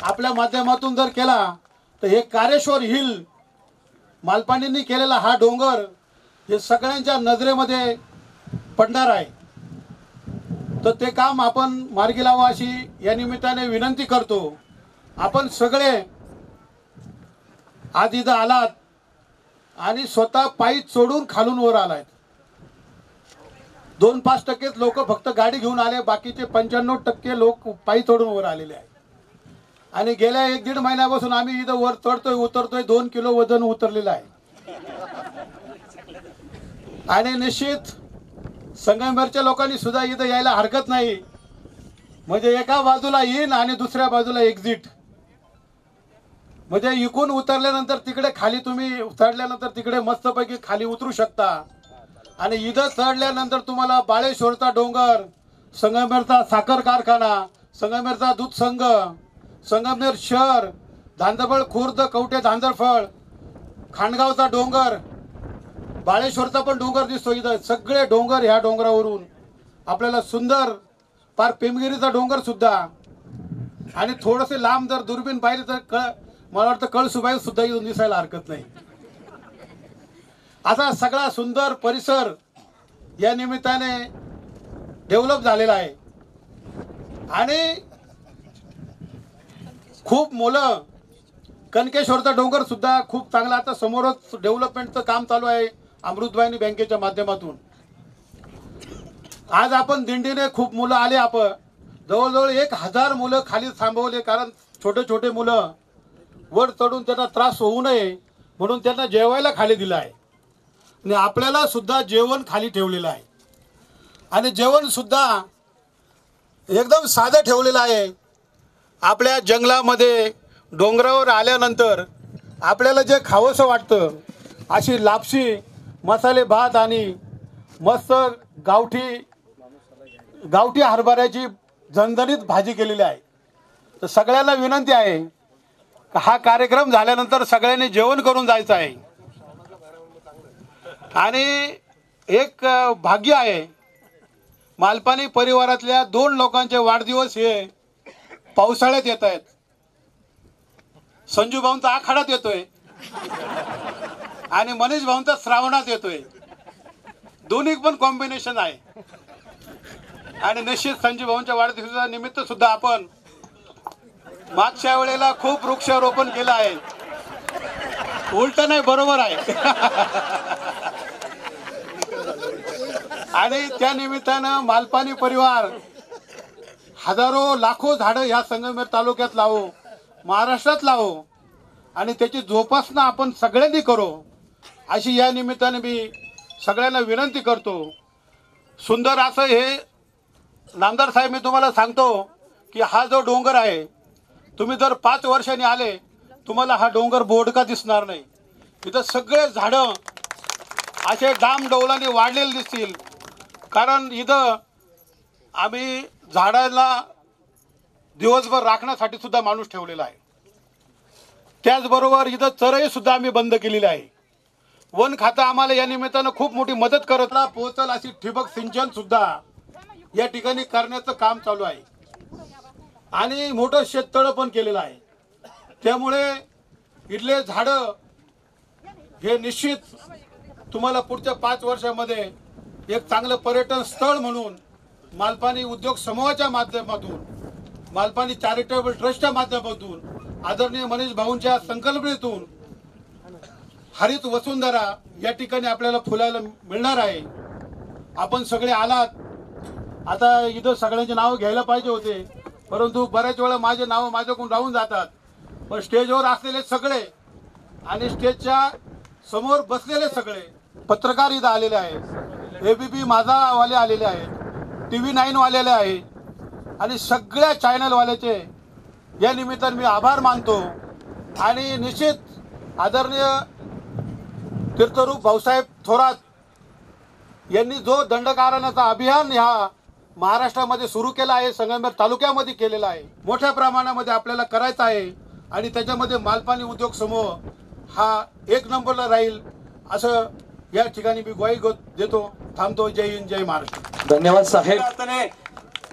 आपल्या माध्यमातून जर केला तर हे कारेश्वर हिल मालपाणींनी केलेला हा डोंगर हे सगळ्यांच्या नजरेमध्ये पडणार आहे. तर ते काम आपण मार्गी लावा अशी या निमित्ताने विनंती करतो. आपण सगळे आज इथं आलात आणि स्वतः पायी चढून खालून वर आलात. 2-5% लोक फक्त गाडी घेऊन आले, बाकीचे 95% लोक पायी चढून वर आलेले आहेत. आणि गेल्या 1-1.5 महिन्यापासून आम्ही इथं वर चढतोय उतरतोय, 2 किलो वजन उतरलेलं आहे. आणि निश्चित संगमनेरच्या लोकांनी सुद्धा इथं यायला हरकत नाही. म्हणजे एका बाजूला इन आणि दुसऱ्या बाजूला एक्झिट, म्हणजे इकून उतरल्यानंतर तिकडे खाली तुम्ही चढल्यानंतर तिकडे मस्तपैकी खाली उतरू शकता. आणि इथं चढल्यानंतर तुम्हाला बाळेश्वरचा डोंगर, संगमनेरचा साखर कारखाना, संगमनेरचा दूध संघ, संगमनेर शहर, धांदरफळ खुर्द, कवठे धांदरफळ, खांडगावचा डोंगर, बाळेश्वरचा पण डोंगर दिसतो. इथं सगळे डोंगर, ह्या डोंगरावरून आपल्याला सुंदर पार पिमगिरीचा डोंगर सुद्धा आणि थोडंसे लांब जर दुर्बीण पाहिली तर मला वाटतं कळसुबाई सुद्धा इथून दिसायला हरकत नाही. असा सगळा सुंदर परिसर या निमित्ताने डेव्हलप झालेला आहे. आणि खूप मुलं, कनकेश्वरचा डोंगर सुद्धा खूप चांगला आता समोरच डेव्हलपमेंटचं काम चालू आहे अमृतवाहिनी बँकेच्या माध्यमातून. आज आपण दिंडीने खूप मुलं आले, आपण जवळजवळ 1000 मुलं खाली थांबवले, कारण छोटे छोटे मुलं वर चढून त्यांना त्रास होऊ नये म्हणून त्यांना जेवायला खाली दिलं आहे आणि आपल्याला सुद्धा जेवण खाली ठेवलेलं आहे आणि जेवण सुद्धा एकदम साधं ठेवलेलं आहे. आपल्या जंगलामध्ये डोंगरावर आल्यानंतर आपल्याला जे खावंसं वाटतं अशी लापशी, मसाले भात आणि मस्त गावठी हरभऱ्याची झणझणीत भाजी केलेली आहे. तर सगळ्यांना विनंती आहे की हा कार्यक्रम झाल्यानंतर सगळ्यांनी जेवण करून जायचं आहे. आणि एक भाग्य आहे, मालपाणी परिवारातल्या 2 लोकांचे वाढदिवस हे पावसाळ्यात येत आहेत. संजू भाऊंचा आखाडात येतोय आणि मनीष भाऊंचा श्रावणात येतोय. दोन्ही पण कॉम्बिनेशन आहे. आणि निश्चित संजू भाऊंच्या वाढदिवसाच्या निमित्त सुद्धा आपण मागच्या वेळेला खूप वृक्षारोपण केलं आहे. उलट नाही, बरोबर आहे. आणि त्या निमित्तानं मालपाणी परिवार हजारो लाखो झाडं ह्या संगमेश्वर तालुक्यात लावो, महाराष्ट्रात लावो आणि त्याची जोपासना आपण सगळ्यांनी करू अशी या निमित्ताने मी सगळ्यांना विनंती करतो. सुंदर असं हे नामदार साहेब, मी तुम्हाला सांगतो की हा जो डोंगर आहे, तुम्ही जर 5 वर्षांनी आले तुम्हाला हा डोंगर बोडका दिसणार नाही. इथं सगळे झाडं असे डामडौलाने वाढलेले दिसतील, कारण इथं आम्ही झाडाला दिवसभर राखण्यासाठी सुद्धा माणूस ठेवलेला आहे. त्याचबरोबर इथं चरई सुद्धा आम्ही बंद केलेली आहे. वन खातं आम्हाला या निमित्तानं खूप मोठी मदत करत पोहोचल अशी ठिबक सिंचन सुद्धा या ठिकाणी करण्याचं काम चालू आहे आणि मोठं शेततळं पण केलेलं आहे. त्यामुळे इथले झाडं हे निश्चित तुम्हाला पुढच्या 5 वर्षामध्ये एक चांगलं पर्यटन स्थळ म्हणून मालपाणी उद्योग समूहाच्या माध्यमातून, मालपाणी चॅरिटेबल ट्रस्टच्या माध्यमातून, आदरणीय मनीष भाऊंच्या संकल्पनेतून हरित वसुंधरा या ठिकाणी आपल्याला फुलायला मिळणार आहे. आपण सगळे आलात. आता इथं सगळ्यांची नावं घ्यायला पाहिजे होते, परंतु बऱ्याच वेळा माझे नावं माझ्याकडून राहून जातात. पण स्टेजवर असलेले सगळे आणि स्टेजच्या समोर बसलेले सगळे पत्रकार इथं आलेले आहेत, ABP माझावाले आलेले आहेत, TV9 वालेले आहे आणि सगळ्या चॅनलवाल्याचे या निमित्ताने मी आभार मानतो. आणि निश्चित आदरणीय तीर्थरूप भाऊसाहेब थोरात यांनी जो दंडकारण्याचा अभियान ह्या महाराष्ट्रामध्ये सुरू केला आहे, संगमेश्वर तालुक्यामध्ये केलेला आहे, मोठ्या प्रमाणामध्ये आपल्याला करायचं आहे आणि त्याच्यामध्ये मालपाणी उद्योग समूह हा 1 नंबरला राहील असं या ठिकाणी मी ग्वाही देतो. थांबतो. जय हिंद, जय महाराष्ट्र. धन्यवाद साहेब.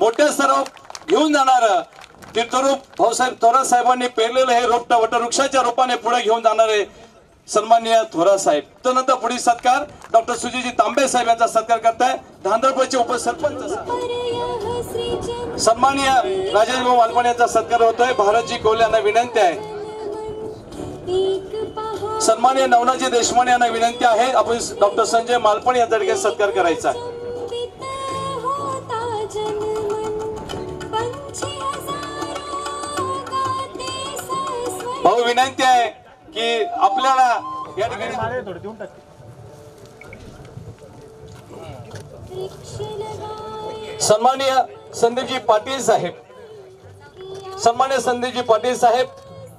मोठ्या स्तरावर घेऊन जाणार तीर्थरूप भाऊसाहेब थोरात साहेबांनी पेरलेलं हे रोपटा वटवृक्षाच्या रूपाने पुढे घेऊन जाणारे सन्माननीय थोरात साहेब. त्यानंतर पुढील सत्कार डॉक्टर सुजीजी तांबे साहेब यांचा सत्कार करताय. धांदळपळचे उपसरपंच सन्माननीय राजेश भाऊ मालपाणी यांचा सत्कार होतोय. भारतजी कोल्हे यांना विनंती आहे. सन्माननीय नवनाजी देशमाने यांना विनंती आहे आपण डॉक्टर संजय मालपाणी यांचा ठिकाणी सत्कार करायचा आहे. भाऊ विनंती आहे की आपल्याला या ठिकाणी सन्माननीय संदीपजी पाटील साहेब, सन्माननीय संदीपजी पाटील साहेब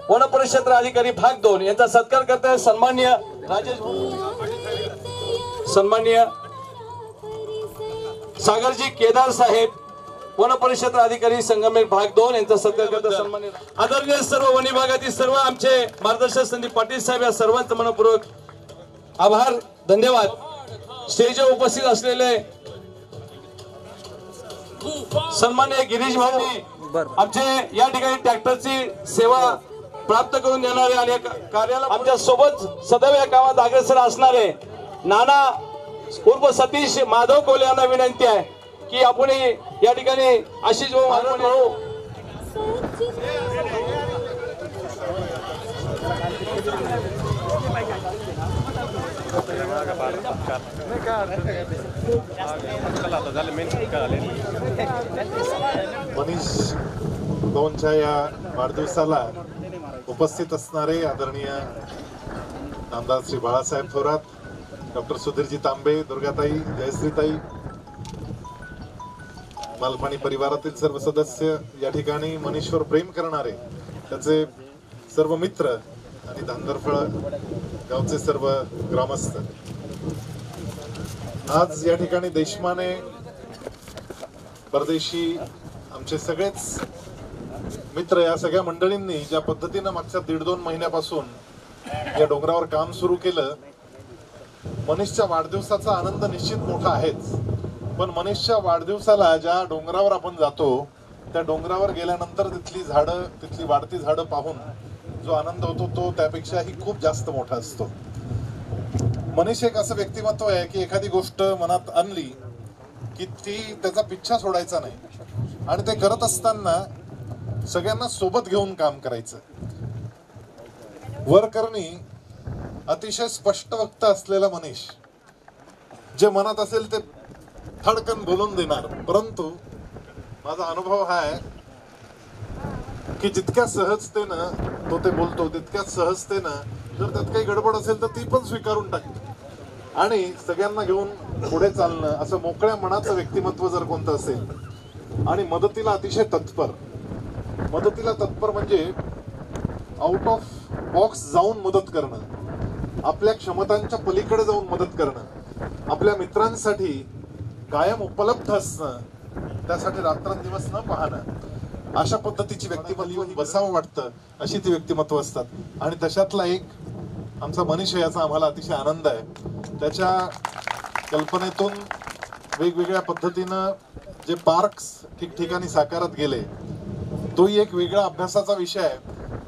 वन परिषद अधिकारी भाग 2 यांचा सत्कार करताय. सन्माननीय राजेश, सन्माननीय सागरजी केदार साहेब वन परिषद अधिकारी संगमेश्वर भाग 2 यांचा सत्कार करताय. सन्माननीय आदरणीय सर्व वन विभागातील सर्व आमचे मार्गदर्शक संदीप पाटील साहेब या सर्वांचं मनपूर्वक आभार, धन्यवाद. स्टेजवर उपस्थित असलेले सन्माननीय गिरीश भाऊ आमचे या ठिकाणी ट्रॅक्टरची सेवा प्राप्त करून देणारे आणि कार्याला आमच्या सोबत सदैव या कामात अग्रेसर असणारे नाना उर्फ सतीश माधव कोले यांना विनंती आहे की आपण या ठिकाणी आशिष भाऊ मनीष भाऊंच्या या वाढदिवसाला उपस्थित असणारे आदरणीय आमदार श्री बाळासाहेब थोरात, डॉक्टर सुधीरजी तांबे, दुर्गाताई, जयश्रीताई, मालपाणी परिवारातील सर्व सदस्य, या ठिकाणी मनीषवर प्रेम करणारे त्याचे सर्व मित्र आणि धांदरफळ गावचे सर्व ग्रामस्थ, आज या ठिकाणी देशमाने, परदेशी, आमचे सगळेच मित्र, या सगळ्या मंडळींनी ज्या पद्धतीनं मागच्या 1.5-2 महिन्यापासून या डोंगरावर काम सुरू केलं, मनीषच्या वाढदिवसाचा आनंद निश्चित मोठा आहेच, पण मनीषच्या वाढदिवसाला ज्या डोंगरावर आपण जातो त्या डोंगरावर गेल्यानंतर तिथली झाडं, तिथली वाढती झाडं पाहून जो आनंद होतो तो त्यापेक्षाही खूप जास्त मोठा असतो. मनीष एक असं व्यक्तिमत्व आहे की एखादी गोष्ट मनात आणली की ती त्याचा पिच्छा सोडायचा नाही आणि ते करत असताना सगळ्यांना सोबत घेऊन काम करायचं. वरकरणी अतिशय स्पष्ट वक्ता असलेला मनीष जे मनात असेल ते थडकन बोलून देणार, परंतु माझा अनुभव हा आहे की जितक्या सहजतेनं तो ते बोलतो तितक्याच सहजतेनं जर त्यात काही गडबड असेल तर ती पण स्वीकारून टाकतो आणि सगळ्यांना घेऊन पुढे चालणं असं मोकळ्या मनाचं व्यक्तिमत्व जर कोणतं असेल आणि मदतीला अतिशय तत्पर. मदतीला तत्पर म्हणजे आउट ऑफ बॉक्स जाऊन मदत करणं, आपल्या क्षमतांच्या पलीकडे जाऊन मदत करणं, आपल्या मित्रांसाठी कायम उपलब्ध असणं, त्यासाठी रात्रंदिवस न पाहणं, अशा पद्धतीची व्यक्तिमत्व बसावं वाटतं, अशी ती व्यक्तिमत्व असतात. आणि तशातला एक आमचा मनीष आहे, याचा आम्हाला अतिशय आनंद आहे. त्याच्या कल्पनेतून वेगवेगळ्या पद्धतीनं जे पार्क्स ठिकठिकाणी साकारत गेले, तोही एक वेगळा अभ्यासाचा विषय आहे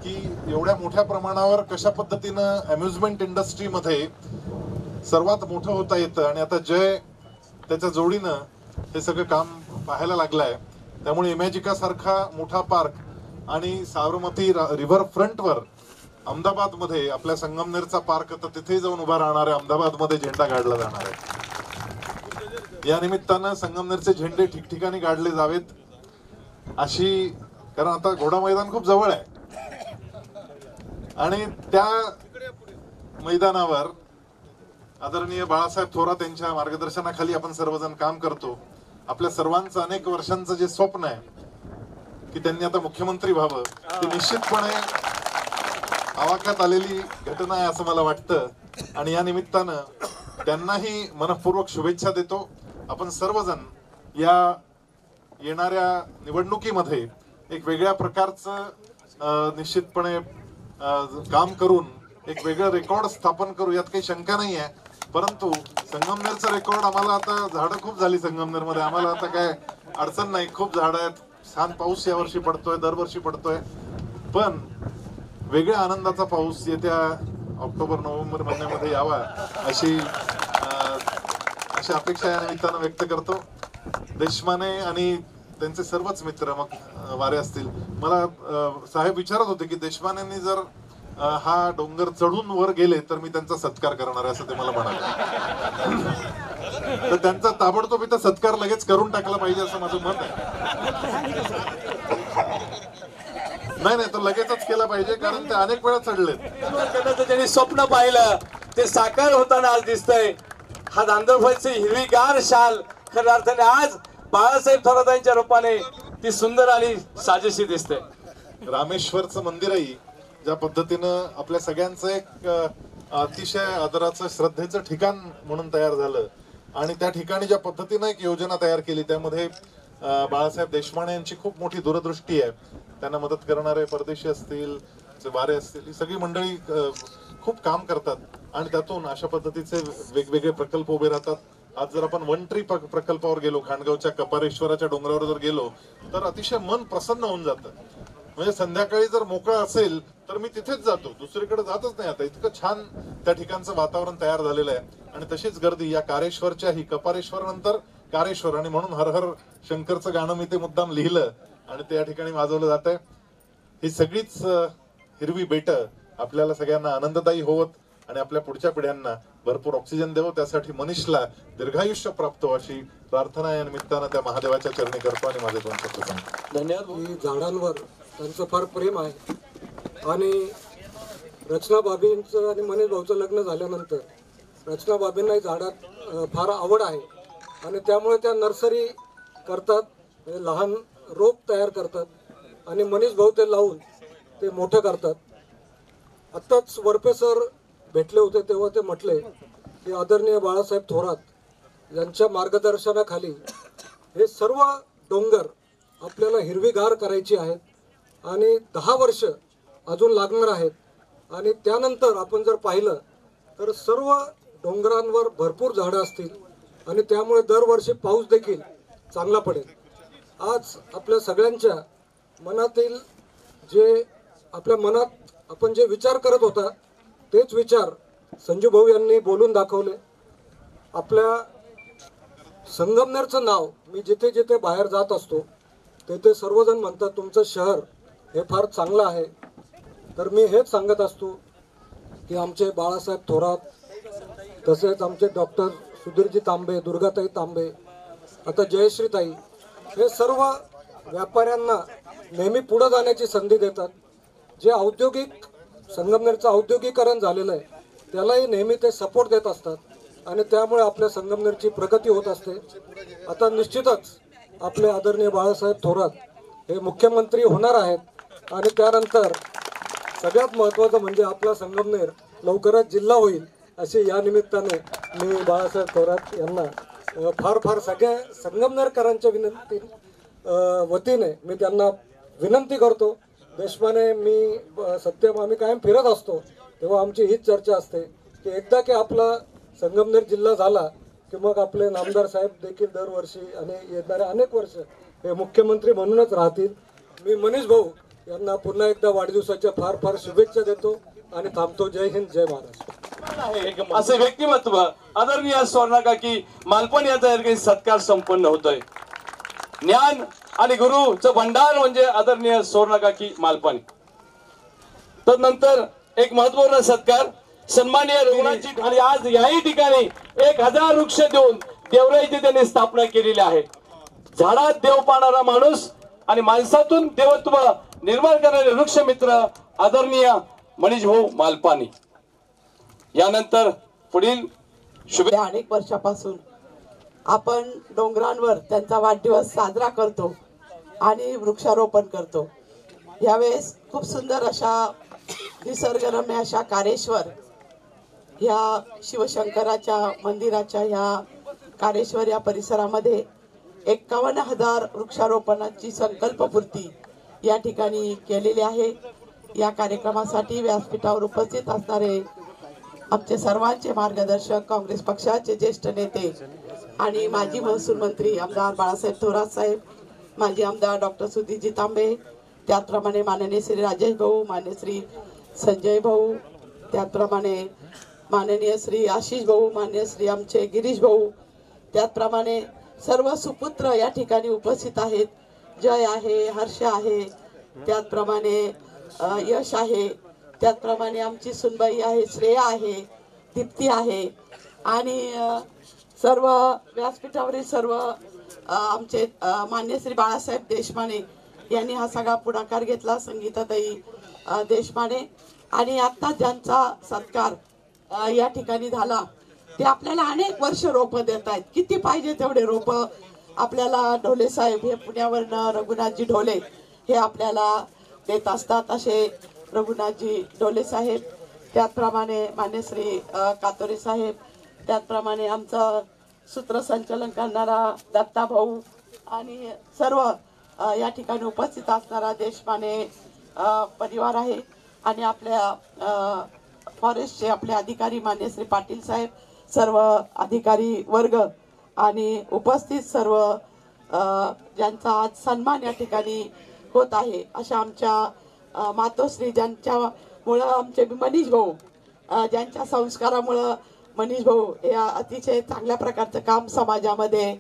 की एवढ्या मोठ्या प्रमाणावर कशा पद्धतीनं अम्युजमेंट इंडस्ट्रीमध्ये सर्वात मोठं होता येतं. आणि आता जय त्याच्या जोडीनं हे सगळं काम पाहायला लागलंय. त्यामुळे इमॅजिका सारखा मोठा पार्क आणि साबरमती रिव्हर फ्रंटवर अहमदाबादमध्ये आपल्या संगमनेरचा पार्क, तर तिथे जाऊन उभा राहणार आहे, अहमदाबादमध्ये झेंडा काढला जाणार आहे. या निमित्तानं संगमनेरचे झेंडे ठिकठिकाणी काढले जावेत अशी, कारण आता घोडा मैदान खूप जवळ आहे आणि त्या मैदानावर आदरणीय बाळासाहेब थोरात यांच्या मार्गदर्शनाखाली आपण सर्वजण काम करतो. आपल्या सर्वांचं अनेक वर्षांचं जे स्वप्न आहे की त्यांनी आता मुख्यमंत्री व्हावं, ते निश्चितपणे आवाक्यात आलेली घटना आहे असं मला वाटतं. आणि या निमित्तानं त्यांनाही मनःपूर्वक शुभेच्छा देतो. आपण सर्वजण या येणाऱ्या निवडणुकीमध्ये एक वेगळ्या प्रकारचं निश्चितपणे काम करून एक वेगळं रेकॉर्ड स्थापन करू, यात काही शंका नाही आहे. परंतु संगमनेरचं रेकॉर्ड, आम्हाला आता झाडं खूप झाली संगमनेरमध्ये, आम्हाला आता काय अडचण नाही, खूप झाडं आहेत, छान पाऊस यावर्षी पडतोय, दरवर्षी पडतोय, पण वेगळ्या आनंदाचा पाऊस येत्या ऑक्टोबर-नोव्हेंबर महिन्यामध्ये यावा अशी अपेक्षा या निमित्तानं व्यक्त करतो. देशमाने आणि त्यांचे सर्वच मित्र मग वारे असतील, मला साहेब विचारत होते की देशमानेंनी जर हा डोंगर चढून वर गेले तर मी त्यांचा सत्कार करणार आहे असं ते मला म्हणाले. तर त्यांचा ताबडतोब इथं सत्कार लगेच करून टाकला पाहिजे असं माझं मत आहे. नाही, तो लगेचच केला पाहिजे, कारण ते अनेक वेळा चढलेत. त्यांनी स्वप्न पाहिलं ते साकार होताना आज दिसतंय. हा धांदरफळची हिरवीगार शाल खऱ्या अर्थाने आज बाळासाहेब थोरातांच्या रूपाने ती सुंदर आणि साजेशी दिसते. रामेश्वरचं मंदिरही ज्या पद्धतीनं आपल्या सगळ्यांचं एक अतिशय आदराचं, श्रद्धेचं ठिकाण म्हणून तयार झालं आणि त्या ठिकाणी ज्या पद्धतीनं एक योजना तयार केली, त्यामध्ये बाळासाहेब देशमाने यांची खूप मोठी दूरदृष्टी आहे. त्यांना मदत करणारे परदेशी असतील, वारे असतील, ही सगळी मंडळी खूप काम करतात आणि त्यातून अशा पद्धतीचे वेगवेगळे प्रकल्प उभे राहतात. आज जर आपण वन ट्री प्रकल्पावर गेलो, खांडगावच्या कपारेश्वराच्या डोंगरावर जर गेलो तर अतिशय मन प्रसन्न होऊन जातं. म्हणजे संध्याकाळी जर मोकळा असेल तर मी तिथेच जातो, दुसरीकडे जातच नाही. आता इतकं छान त्या ठिकाणचं वातावरण तयार झालेलं आहे आणि तशीच गर्दी या कारेश्वरच्याही, कपारेश्वर नंतर कारेश्वर, आणि म्हणून हर हर शंकरचं गाणं मी ते मुद्दाम लिहिलं आणि ते या ठिकाणी वाजवलं जात आहे. ही सगळीच हिरवी बेट आपल्याला सगळ्यांना आनंददायी होत आणि आपल्या पुढच्या पिढ्यांना भरपूर ऑक्सिजन देवो. त्यासाठी मनीषला दीर्घायुष्य प्राप्त हो अशी प्रार्थना या निमित्तानं त्या महादेवाच्या चरणी करतो आणि माझे 2 शब्द सांगतो. धन्यवाद. झाडांवर त्यांचं फार प्रेम आहे आणि रचना बाबींचं आणि मनीष भाऊचं लग्न झाल्यानंतर रचना बाबींनाही झाडात फार आवड आहे आणि त्यामुळे त्या नर्सरी करतात, म्हणजे लहान रोप तयार करतात आणि मनीष भाऊ ते लावून ते मोठं करतात. आत्ताच वरपे सर भेटले होते तेव्हा ते म्हटले की आदरणीय बाळासाहेब थोरात यांच्या मार्गदर्शनाखाली हे सर्व डोंगर आपल्याला हिरवीगार करायची आहेत आणि 10 वर्ष अजून लागणार आहेत. आणि त्यानंतर आपण जर पाहिलं तर सर्व डोंगरांवर भरपूर झाडं असतील आणि त्यामुळे दरवर्षी पाऊस देखील चांगला पडेल. आज आपल्या सगळ्यांच्या मनातील जे आपल्या मनात आपण जे विचार करत होता तेच विचार संजू भाऊ यांनी बोलून दाखवले. आपल्या संगमनेरचं नाव मी जिथे जिथे बाहेर जात असतो तेथे सर्वजण म्हणतात तुमचं शहर हे फार चांगलं आहे. तर मी हेच सांगत असतो की आमचे बाळासाहेब थोरात, तसेच आमचे डॉक्टर सुधीरजी तांबे, दुर्गाताई तांबे, आता जयश्रीताई, हे सर्व व्यापाऱ्यांना नेहमी पुढे जाण्याची संधी देतात. जे औद्योगिक संगमनेरचं औद्योगिकरण झालेलं आहे त्यालाही नेहमी ते सपोर्ट देत असतात आणि त्यामुळे आपल्या संगमनेरची प्रगती होत असते. आता निश्चितच आपले आदरणीय बाळासाहेब थोरात हे मुख्यमंत्री होणार आहेत आणि त्यानंतर सगळ्यात महत्त्वाचं म्हणजे आपला संगमनेर लवकरच जिल्हा होईल अशी या निमित्ताने मी बाळासाहेब थोरात यांना फार फार सगळ्या संगमनेरकरांच्या वतीने मी त्यांना विनंती करतो. देशपांडे मी सत्यम आम्ही कायम फिरत असतो तेव्हा आमची हीच चर्चा असते की एकदा की आपला संगमनेर जिल्हा झाला की मग आपले नामदार साहेब देखील दरवर्षी आणि येणाऱ्या अनेक वर्ष हे मुख्यमंत्री म्हणूनच राहतील. मी मनीष भाऊ यांना पुन्हा एकदा वाढदिवसाच्या फार फार शुभेच्छा देतो आणि थांबतो. जय हिंद, जय महाराष्ट्र. असे व्यक्तिमत्व आदरणीय स्वर्णकाकी मालपाणी यांचा काही सत्कार संपन्न होतोय. ज्ञान आणि गुरुचं भंडार म्हणजे आदरणीय स्वर्णकाकी मालपाणी. तदनंतर एक महत्वपूर्ण सत्कार सन्माननीय रुग्णाची आणि आज याही ठिकाणी 1000 वृक्ष देऊन देवराईची त्यांनी स्थापना केलेली आहे. झाडात देव पाहणारा माणूस आणि माणसातून देवत्व निर्माण करणारे वृक्ष मित्र आदरणीय मनीष भाऊ मालपाणी. यानंतर पुढील शुभे अनेक वर्षापासून आपण डोंगरांवर त्यांचा वाढदिवस साजरा करतो आणि वृक्षारोपण करतो. यावेळेस खूप सुंदर अशा निसर्गरम्य अशा कारेश्वर ह्या शिवशंकराच्या मंदिराच्या ह्या कारेश्वर या परिसरामध्ये 51,000 वृक्षारोपणाची संकल्पपूर्ती या ठिकाणी केलेली आहे. या कार्यक्रमासाठी व्यासपीठावर उपस्थित असणारे आमचे सर्वांचे मार्गदर्शक काँग्रेस पक्षाचे ज्येष्ठ नेते आणि माजी महसूल मंत्री आमदार बाळासाहेब थोरात साहेब, माजी आमदार डॉक्टर सुधीरजी तांबे, त्याचप्रमाणे माननीय श्री राजेश भाऊ, माननीय श्री संजय भाऊ, त्याचप्रमाणे माननीय श्री आशिष भाऊ, माननीय श्री आमचे गिरीश भाऊ, त्याचप्रमाणे सर्व सुपुत्र या ठिकाणी उपस्थित आहेत. जय आहे, हर्ष आहे, त्याचप्रमाणे यश आहे, त्याचप्रमाणे आमची सुनबाई आहे, श्रेया आहे, दीप्ती आहे आणि सर्व व्यासपीठावरील सर्व आमचे मान्य श्री बाळासाहेब देशपांडे यांनी हा सगळा पुढाकार घेतला. संगीताताई देशपांडे आणि आता ज्यांचा सत्कार या ठिकाणी झाला ते आपल्याला अनेक वर्ष रोपं देत आहेत. किती पाहिजे तेवढे रोपं आपल्याला ढोले साहेब हे पुण्यावरनं रघुनाथजी ढोले हे आपल्याला देत असतात. असे रघुनाथजी ढोले साहेब, त्याचप्रमाणे मान्य श्री कातोरे साहेब, त्याचप्रमाणे आमचं सूत्रसंचालन करणारा दत्ता भाऊ आणि सर्व या ठिकाणी उपस्थित असणारा देशपांडे परिवार आहे आणि आपल्या फॉरेस्टचे आपले अधिकारी मान्य श्री पाटील साहेब, सर्व अधिकारी वर्ग आणि उपस्थित सर्व ज्यांचा आज सन्मान या ठिकाणी होत आहे अशा आमच्या मातोश्री ज्यांच्यामुळं आमचे मनीष भाऊ ज्यांच्या संस्कारामुळं मनीष भाऊ हे अतिशय चांगल्या प्रकारचं काम समाजामध्ये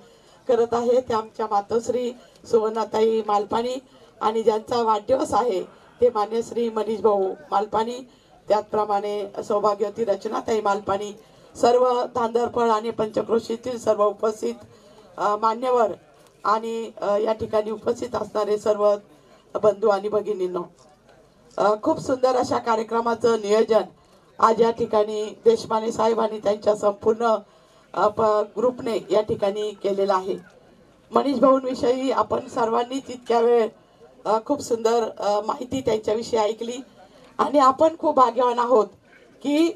करत आहे ते आमच्या मातोश्री सुवर्णाताई मालपाणी आणि ज्यांचा वाढदिवस आहे ते मान्य श्री मनीष भाऊ मालपाणी त्याचप्रमाणे सौभाग्यवती रचनाताई मालपाणी, सर्व धांदरफळ आणि पंचक्रोशीतील सर्व उपस्थित मान्यवर आणि या ठिकाणी उपस्थित असणारे सर्व बंधू आणि भगिनींनो, खूप सुंदर अशा कार्यक्रमाचं नियोजन आज या ठिकाणी देशपांडे साहेब आणि त्यांच्या संपूर्ण ग्रुपने या ठिकाणी केलेला आहे. मनीष भाऊंविषयी आपण सर्वांनी तितक्या वेळ खूप सुंदर माहिती त्यांच्याविषयी ऐकली आणि आपण खूप भाग्यवान आहोत की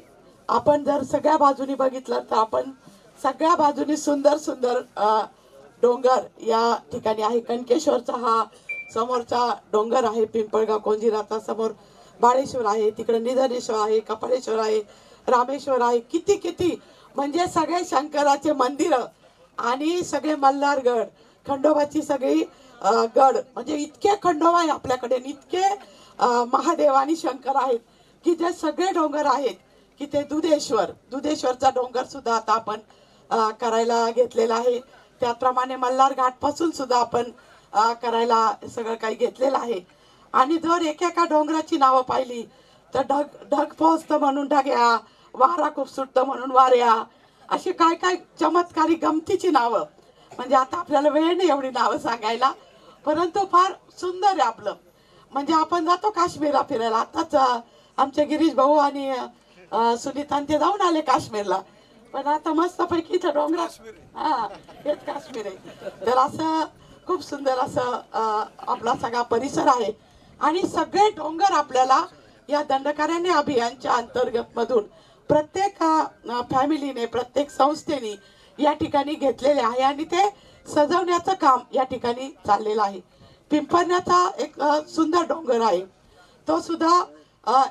आपण जर सगळ्या बाजूनी बघितलं तर आपण सगळ्या बाजूनी सुंदर सुंदर डोंगर या ठिकाणी आहे. कणकेश्वरचा हा समोरचा डोंगर आहे, पिंपळगाव कोंजिराचा समोर बाळेश्वर आहे, तिकडे निधनेश्वर आहे, कपाळेश्वर आहे, रामेश्वर आहे, किती किती म्हणजे सगळे शंकराचे मंदिर आणि सगळे मल्हारगड, खंडोबाची सगळी गड, म्हणजे इतके खंडोबा आहे आपल्याकडे, इतके महादेव आणि शंकर आहेत की जे सगळे डोंगर आहेत की ते दुधेश्वरचा डोंगर सुद्धा आता आपण करायला घेतलेला आहे. त्याप्रमाणे मल्हार घाट पासून सुद्धा आपण करायला सगळं काही घेतलेलं आहे. आणि जर एकेका डोंगराची नावं पाहिली तर ढग पोहोचतं म्हणून ढग्या, वारा खूप सुटतं म्हणून वाऱ्या, अशी काय काय चमत्कारी गमतीची नावं. म्हणजे आता आपल्याला वेळ नाही एवढी नावं सांगायला, परंतु फार सुंदर आहे आपलं. म्हणजे आपण जातो काश्मीरला फिरायला, आताच आमचे गिरीश भाऊ आणि सुनीता ते जाऊन आले काश्मीरला, पण आता मस्तपैकी इथं डोंगरात हेच काश्मीर आहे. तर असं खूप सुंदर असं आपला सगळा परिसर आहे आणि सगळे डोंगर आपल्याला या दंडकारण्य अभियानच्या अंतर्गत मधून प्रत्येक फॅमिलीने, प्रत्येक संस्थेने या ठिकाणी घेतलेले आहे आणि ते सजवण्याचं काम या ठिकाणी चाललेलं आहे. पिंपरण्याचा एक सुंदर डोंगर आहे, तो सुद्धा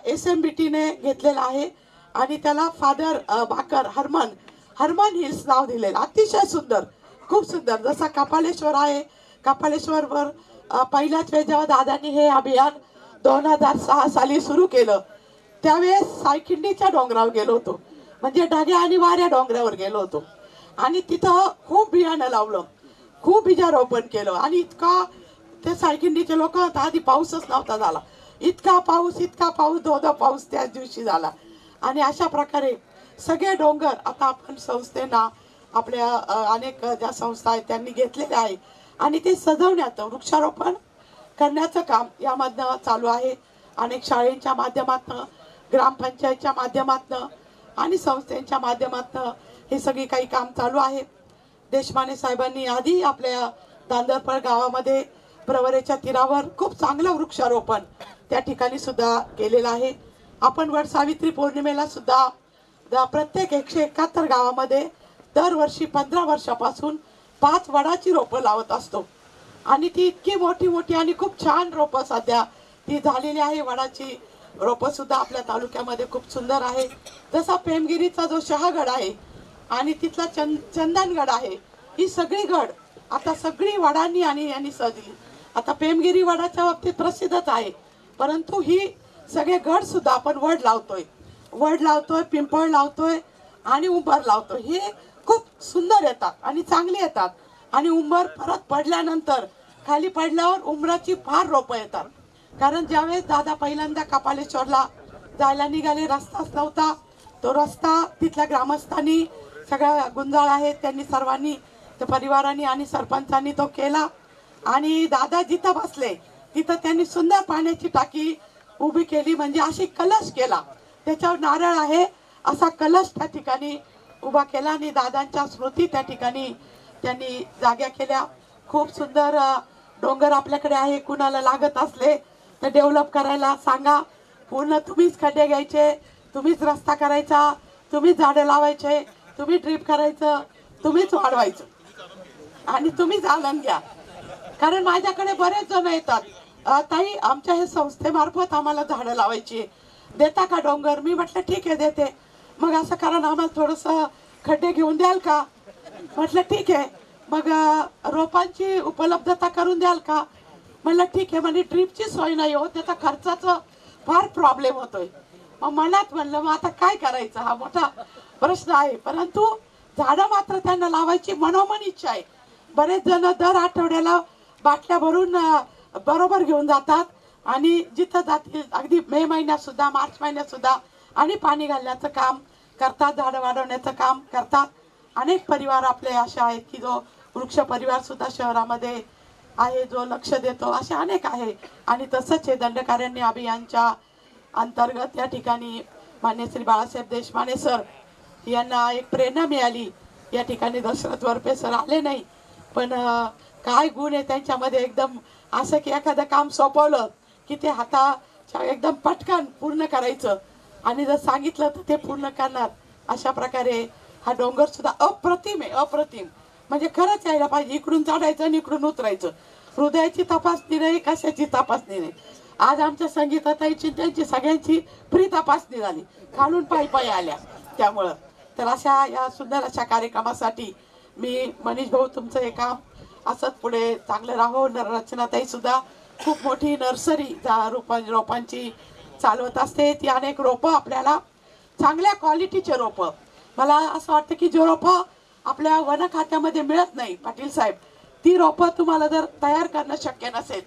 SMBTने घेतलेला आहे आणि त्याला फादर बाकर हरमन हिल्स नाव दिलेलं, अतिशय सुंदर, खूप सुंदर. जसा कपालेश्वर आहे, कपालेश्वरवर पहिल्याच वेळेस जेव्हा दादांनी हे अभियान 2006 साली सुरू केलं त्यावेळेस सायखिंडीच्या डोंगरावर गेलो होतो, म्हणजे ढग्या आणि वाऱ्या डोंगरावर गेलो होतो आणि तिथं खूप बियाणं लावलं, खूप बीजारोपण केलं आणि इतका ते सायखिंडीचे लोक आधी पाऊसच नव्हता झाला, इतका पाऊस धोधो पाऊस त्याच दिवशी झाला. आणि अशा प्रकारे सगळे डोंगर आता आपण संस्थेना, आपल्या अनेक ज्या संस्था आहेत त्यांनी घेतलेले आहे आणि ते सजवण्याचं, वृक्षारोपण करण्याचं काम यामधनं चालू आहे. अनेक शाळेच्या माध्यमातून, ग्रामपंचायतच्या माध्यमातून आणि संस्थेच्या माध्यमातून हे सगळी काही काम चालू आहे. देशपांडे साहेबांनी आधी आपल्या दांदरफळ गावामध्ये प्रवरेच्या तीरावर खूप चांगलं वृक्षारोपण त्या ठिकाणी सुद्धा केलेलं आहे. आपण वड सावित्री पौर्णिमेला सुद्धा प्रत्येक 171 गावामध्ये दरवर्षी 15 वर्षापासून 5 वडाची रोपं लावत असतो आणि ती इतकी मोठी मोठी आणि खूप छान रोपं सध्या ती झालेली आहे. वडाची रोपं सुद्धा आपल्या तालुक्यामध्ये खूप सुंदर आहे. जसा पेमगिरीचा जो शहागड आहे आणि तिथला चंदनगड आहे, ही सगळी गड आता सगळी वडांनी आणि यांनी सजली. आता पेमगिरी वडाच्या बाबतीत प्रसिद्धच आहे, परंतु ही सगळे गड सुद्धा आपण वड लावतोय, पिंपळ लावतोय आणि उंबर लावतोय. हे खूप सुंदर येतात आणि चांगले येतात आणि उंबर परत पडल्यानंतर खाली पडल्यावर उंबराची फार रोपं येतात. कारण ज्यावेळेस दादा पहिल्यांदा कपालेश्वरला जायला निघाले, रस्ताच नव्हता. तो रस्ता तिथल्या ग्रामस्थांनी, सगळ्या गुंजाळ आहेत त्यांनी सर्वांनी, त्या परिवारांनी आणि सरपंचांनी तो केला आणि दादा जिथं बसले तिथं त्यांनी सुंदर पाण्याची टाकी उभी केली, म्हणजे अशी कलश केला, त्याच्यावर नारळ आहे असा कलश त्या ठिकाणी उभा केला आणि दादांच्या स्मृती त्या ठिकाणी त्यांनी जाग्या केल्या. खूप सुंदर डोंगर आपल्याकडे आहे. कुणाला लागत असले तर डेव्हलप करायला सांगा. पूर्ण तुम्हीच खड्डे घ्यायचे, तुम्हीच रस्ता करायचा, तुम्हीच झाडं लावायचे, तुम्ही ड्रीप करायचं, तुम्हीच वाढवायचं आणि तुम्हीच आनंद घ्या. कारण माझ्याकडे बरेच जण येतात, ताई आमच्या हे संस्थेमार्फत आम्हाला झाडं लावायची, देता का डोंगर? मी म्हटलं ठीक आहे देते. मग असं कारण आम्हाला थोडंसं खड्डे घेऊन द्याल का? म्हटलं ठीक आहे. मग रोपांची उपलब्धता करून द्याल का? म्हणलं ठीक आहे. म्हणजे ड्रीपची सोय नाही होत, त्याचा खर्चाचा फार प्रॉब्लेम होतोय. मग मनात म्हणलं मग आता काय करायचं, हा मोठा प्रश्न आहे. परंतु झाडं मात्र त्यांना लावायची मनोमन इच्छा आहे. बरेच जण दर आठवड्याला बाटल्या भरून बरोबर घेऊन जातात आणि जिथं जातील अगदी मे महिन्यात सुद्धा, मार्च महिन्यात सुद्धा आणि पाणी घालण्याचं काम करतात, झाडं वाढवण्याचं काम करतात. अनेक परिवार आपले असे आहेत की जो वृक्ष परिवार सुद्धा शहरामध्ये आहे, जो लक्ष देतो, असे अनेक आहे. आणि तसंच हे दंडकारण्य अभियानच्या अंतर्गत या ठिकाणी मान्य श्री बाळासाहेब देशमाने सर यांना एक प्रेरणा मिळाली. या ठिकाणी दशरथ वरपे सर आले नाही, पण काय गुण आहे त्यांच्यामध्ये, एकदम असं की एखादं काम सोपवलं की ते हाताच्या एकदम पटकन पूर्ण करायचं आणि जर सांगितलं तर ते पूर्ण करणार. अशा प्रकारे हा डोंगर सुद्धा अप्रतिम आहे, अप्रतिम. म्हणजे खरंच यायला पाहिजे. इकडून चढायचं आणि इकडून उतरायचं. हृदयाची तपासणी नाही, कशाची तपासणी नाही. आज आमच्या संगीताताईची त्यांची सगळ्यांची फ्री तपासणी झाली, खालून पायी पायी आल्या. त्यामुळं तर अशा या सुंदर अशा कार्यक्रमासाठी मी मनीष भाऊ तुमचं हे काम असंच पुढे चांगलं राहो. रचनाताई सुद्धा खूप मोठी नर्सरी रोपांची चालवत असते. ती अनेक रोपं आपल्याला चांगल्या क्वालिटीचे रोपं, मला असं वाटतं की जे रोपं आपल्या वन खात्यामध्ये मिळत नाही पाटील साहेब, ती रोपं तुम्हाला जर तयार करणं शक्य नसेल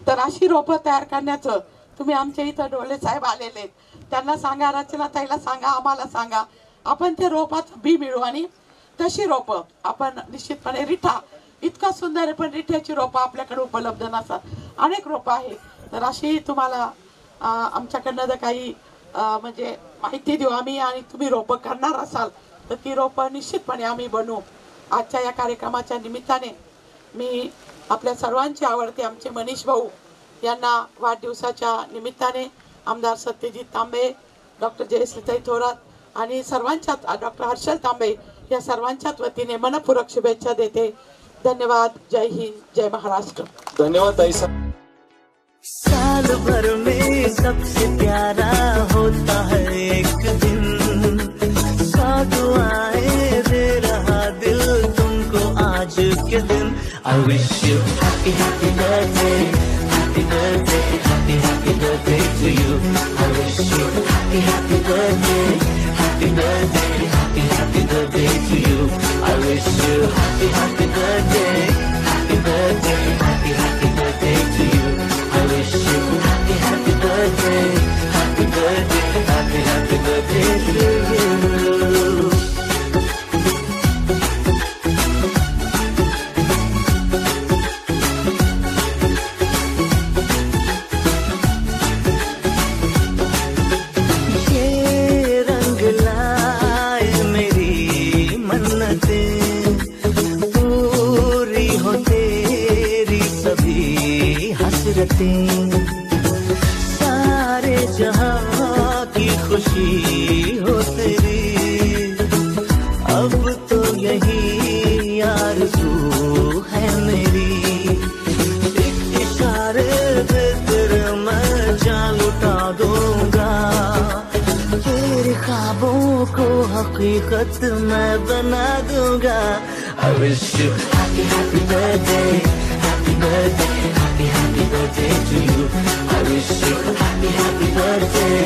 तर अशी रोपं तयार करण्याचं तुम्ही आमच्या इथं डोळे साहेब आलेले आहेत, त्यांना सांगा, रचनाताईला सांगा, आम्हाला सांगा, आपण ते रोपाचं बी मिळू आणि तशी रोपं आपण निश्चितपणे. रिठा इतका सुंदर आहे, पण रिठ्याची रोपं आपल्याकडे उपलब्ध नसतात. अनेक रोपं आहे. तर अशी तुम्हाला आमच्याकडनं जर काही म्हणजे माहिती देऊ आम्ही आणि तुम्ही रोपं करणार असाल तर ती रोपं निश्चितपणे आम्ही बनवू. आजच्या या कार्यक्रमाच्या निमित्ताने मी आपल्या सर्वांची आवडते आमचे मनीष भाऊ यांना वाढदिवसाच्या निमित्ताने आमदार सत्यजित तांबे, डॉक्टर जयश्रीताई थोरात आणि सर्वांच्याच डॉक्टर हर्षल तांबे या सर्वांच्याच वतीने मनपूर्वक शुभेच्छा देते. धन्यवाद. जय हिंद, जय महाराष्ट्र. धन्यवाद ताई. साल भर में सबसे प्यारा होता है एक दिन, सौ दुआएं दे रहा दिल तुमको आज के दिन. I wish you happy happy birthday, happy birthday, happy happy birthday to you. I wish you happy happy birthday, happy birthday, happy happy birthday to you. I wish you happy happy birthday, happy birthday, happy happy birthday to you. I wish you happy happy birthday, happy birthday, happy happy birthday to you. सारे जहां की खुशी हो तेरी, अब तो यही आरज़ू है मेरी. एक इशारे पे तेरे मैं जान लुटा दूंगा, तेरे ख्वाबों को हकीकत मैं बना दूंगा. I wish you happy happy birthday, happy birthday, happy happy birthday to you. I wish you happy happy birthday,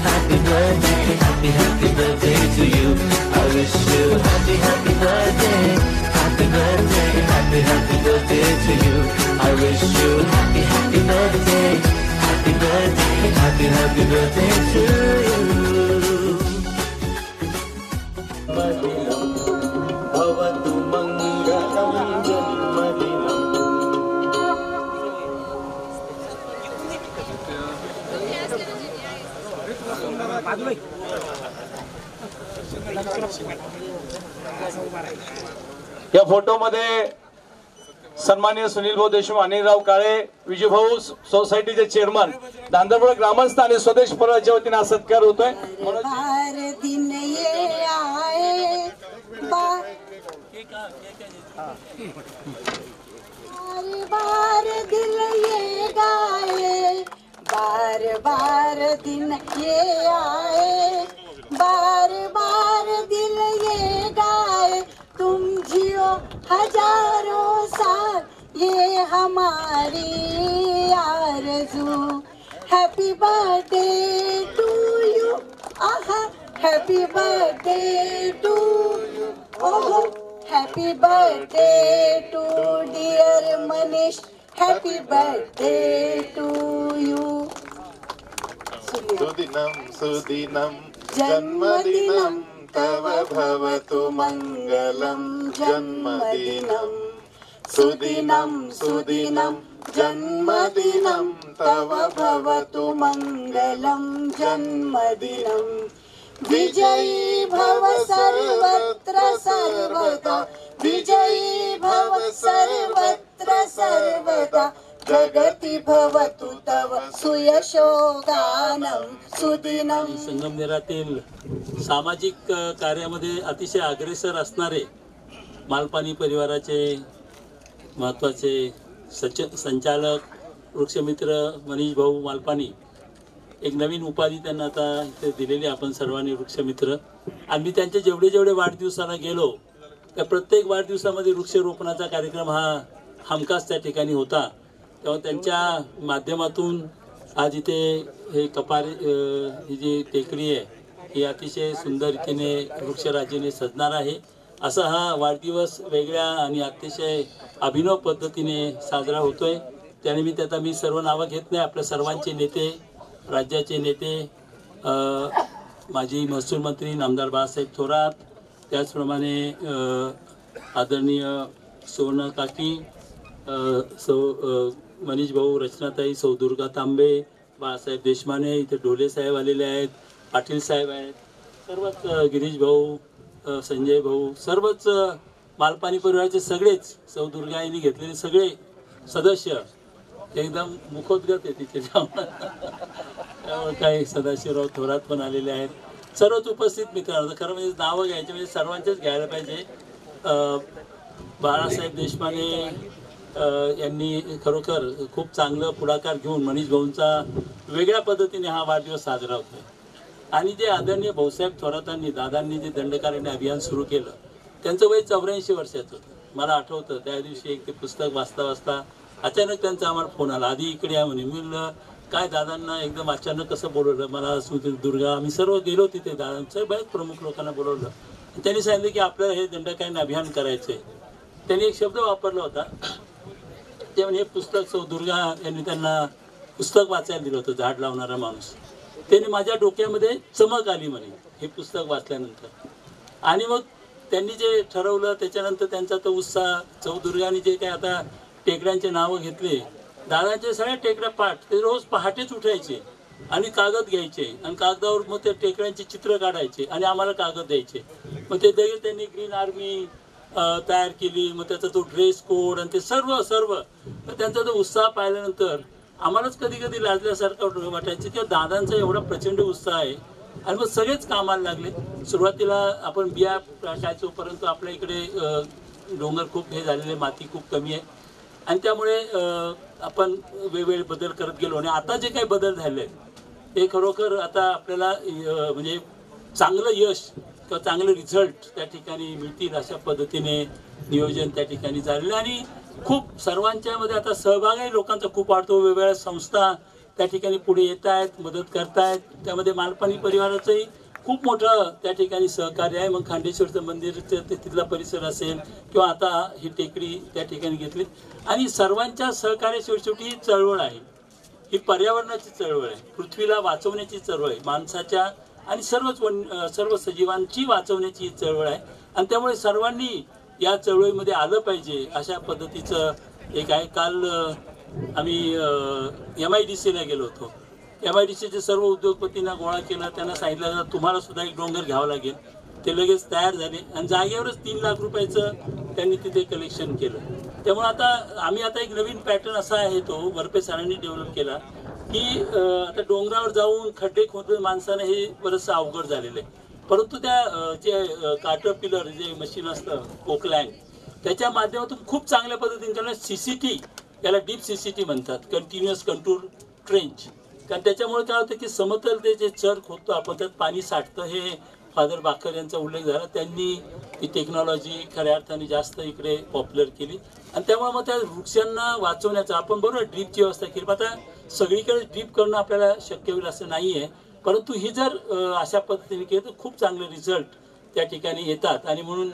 happy birthday, happy happy birthday to you. I wish you happy happy birthday, happy birthday, happy happy birthday to you. I wish you happy happy birthday, happy birthday, happy happy birthday to you. Bhavatu mangalam janmadinam. या फोटोमध्ये सन्माननीय सुनील भाऊ देशमुख, अनिलराव काळे, विजयभाऊ सोसायटीचे chairman, Dandarpur ग्रामस्थ आणि स्वदेश परिवाराच्या वतीने हा सत्कार होतोय. बार दिन ये आए, बार बार दिल ये गाए, बार बार दिन ये आए, बार बार दिल ये गाए. तुम जियो हजारों साल, ये हमारी आरज़ू. Happy birthday to you, aha, happy birthday to you, ओहो, happy birthday to dear Manish, happy birthday to you. सुदिनं सुदिनं जन्मदिनं तव भवतु मङ्गलं जन्मदिनं सुदिनं सुदिनं जन्मदिनं तव भवतु मङ्गलं जन्मदिनं विजयी भव सर्वत्र सर्वदा विजयी भव सर्वत्र सर्वदा जगति भवतु तव सुयशोगानं सुदिनं. संगमनेरातील सामाजिक कार्यामध्ये अतिशय अग्रेसर असणारे मालपानी परिवाराचे महत्त्वाचे संचालक वृक्षमित्र मनीष भाऊ मालपानी, एक नवीन उपाधी त्यांना आता इथे दिलेली आपण सर्वांनी वृक्षमित्र. आम्ही त्यांच्या जेवढे जेवढे वाढदिवसाला गेलो त्या प्रत्येक वाढदिवसामध्ये वृक्षरोपणाचा कार्यक्रम हा हमखास त्या ठिकाणी होता. तेव्हा त्यांच्या माध्यमातून आज इथे हे कपारी ही जी टेकडी आहे ही अतिशय सुंदर रीतीने वृक्षराजीने सजणार आहे. असा हा वाढदिवस वेगळ्या आणि अतिशय अभिनव पद्धतीने साजरा होतोय. त्यानिमित्त आता मी सर्व नावं घेत नाही. आपल्या सर्वांचे नेते, राज्याचे नेते, माजी महसूल मंत्री नामदार बाळासाहेब थोरात, त्याचप्रमाणे आदरणीय सुवर्ण काकी, मनीष भाऊ, रचनाताई, सौ दुर्गा तांबे, बाळासाहेब देशमाने, इथे ढोले साहेब आलेले आहेत, पाटील साहेब आहेत, सर्वच गिरीश भाऊ, संजय भाऊ, सर्वच मालपानी परिवाराचे सगळेच, सौ दुर्गा यांनी घेतलेले सगळे सदस्य एकदम मुखोद्गत आहे तिथे. त्यामुळे काही सदाशिवराव थोरात पण आलेले आहेत. सर्वच उपस्थित मित्रांनो, खरं म्हणजे नावं घ्यायचे म्हणजे सर्वांचेच घ्यायला पाहिजे. बाळासाहेब देशमाने यांनी खरोखर खूप चांगलं पुढाकार घेऊन मनीष भाऊंचा वेगळ्या पद्धतीने हा वाढदिवस साजरा होतोय. आणि जे आदरणीय भाऊसाहेब थोरातांनी, दादांनी जे दंडकारण्य अभियान सुरू केलं, त्यांचं वय 84 वर्षाचं होतं. मला आठवतं त्या दिवशी एक ते पुस्तक वाचता वाचता अचानक त्यांचा आम्हाला फोन आला, आधी इकडे या म्हणे. मी म्हणलं काय, दादांना एकदम अचानक कसं बोलवलं? मला दुर्गा, आम्ही सर्व गेलो तिथे, दादांचं बऱ्याच प्रमुख लोकांना बोलवलं. त्यांनी सांगितलं की आपल्याला हे दंडकारण्य अभियान करायचं आहे. त्यांनी एक शब्द वापरला होता, ते म्हणजे हे पुस्तक, सौ दुर्गा यांनी त्यांना पुस्तक वाचायला दिलं होतं, झाड लावणारा माणूस. त्याने माझ्या डोक्यामध्ये चमक आली म्हणे हे पुस्तक वाचल्यानंतर. आणि मग त्यांनी जे ठरवलं त्याच्यानंतर त्यांचा तो उत्साह, सौ दुर्गाने जे काय आता टेकड्यांचे नावं घेतले, दादांचे सगळ्या टेकड्या पाठ, ते रोज पहाटेच उठायचे आणि कागद घ्यायचे आणि कागदावर मग ते टेकड्यांचे चित्र काढायचे आणि आम्हाला कागद द्यायचे. मग ते लगेच त्यांनी ग्रीन आर्मी तयार केली, मग त्याचा तो ड्रेस कोड आणि ते सर्व त्यांचा तो उत्साह पाहिल्यानंतर आम्हालाच कधी कधी लाजल्यासारखं वाटायचं की दादांचा एवढा प्रचंड उत्साह आहे. आणि मग सगळेच कामाला लागले. सुरुवातीला आपण बिया टाकायचो, परंतु आपल्या इकडे डोंगर खूप हे झालेले, माती खूप कमी आहे आणि त्यामुळे आपण वेगवेगळे बदल करत गेलो. आणि आता जे काही बदल झाले ते खरोखर आता आपल्याला म्हणजे चांगलं यश किंवा चांगले रिझल्ट त्या ठिकाणी मिळतील अशा पद्धतीने नियोजन त्या ठिकाणी झालेलं. आणि खूप सर्वांच्यामध्ये आता सहभागही लोकांचा खूप वाढतो. वेगवेगळ्या संस्था त्या ठिकाणी पुढे येत आहेत, मदत करतायत. त्यामध्ये मालपानी परिवाराचंही खूप मोठं त्या ठिकाणी सहकार्य आहे. मग खांडेश्वरचं मंदिर तिथला परिसर असेल किंवा आता ही टेकडी त्या ठिकाणी घेतली. आणि सर्वांच्या सहकार्याशिवाय शेवटी ही चळवळ आहे, ही पर्यावरणाची चळवळ आहे, पृथ्वीला वाचवण्याची चळवळ आहे, माणसाच्या आणि सर्व सजीवांची वाचवण्याची ही चळवळ आहे. आणि त्यामुळे सर्वांनी या चळवळीमध्ये आलं पाहिजे अशा पद्धतीचं एक आहे. काल आम्ही MIDCला गेलो होतो. MIDCचे सर्व उद्योगपतींना गोळा केलं, त्यांना सांगितलं तुम्हाला सुद्धा एक डोंगर घ्यावं लागेल. ते लगेच तयार झाले आणि जागेवरच 3 लाख रुपयाचं त्यांनी तिथे कलेक्शन केलं. त्यामुळे आम्ही आता एक नवीन पॅटर्न असा आहे तो वरपे सरांनी डेव्हलप केला की आता डोंगरावर जाऊन खड्डे खोदून माणसानं हे बरंचसं अवघड झालेलं आहे. परंतु त्या जे काटरपिलर जे मशीन असतं कोकलँड, त्याच्या माध्यमातून खूप चांगल्या पद्धतीने त्याला CCT, त्याला डीप CCT म्हणतात, कंटिन्युअस कंटूर ट्रेंच. कारण त्याच्यामुळे काय होतं की समतलते जे चर खोदतो आपण त्यात पाणी साठतं. हे फादर बाकर यांचा उल्लेख झाला. त्यांनी ही टेक्नॉलॉजी खऱ्या अर्थाने जास्त इकडे पॉप्युलर केली आणि त्यामुळे मग त्या वृक्षांना वाचवण्याचं आपण बरोबर ड्रीपची व्यवस्था केली. आता सगळीकडे ड्रीप करणं आपल्याला शक्य होईल असं नाही आहे, परंतु ही जर अशा पद्धतीने केली तर खूप चांगले रिझल्ट त्या ठिकाणी येतात. आणि म्हणून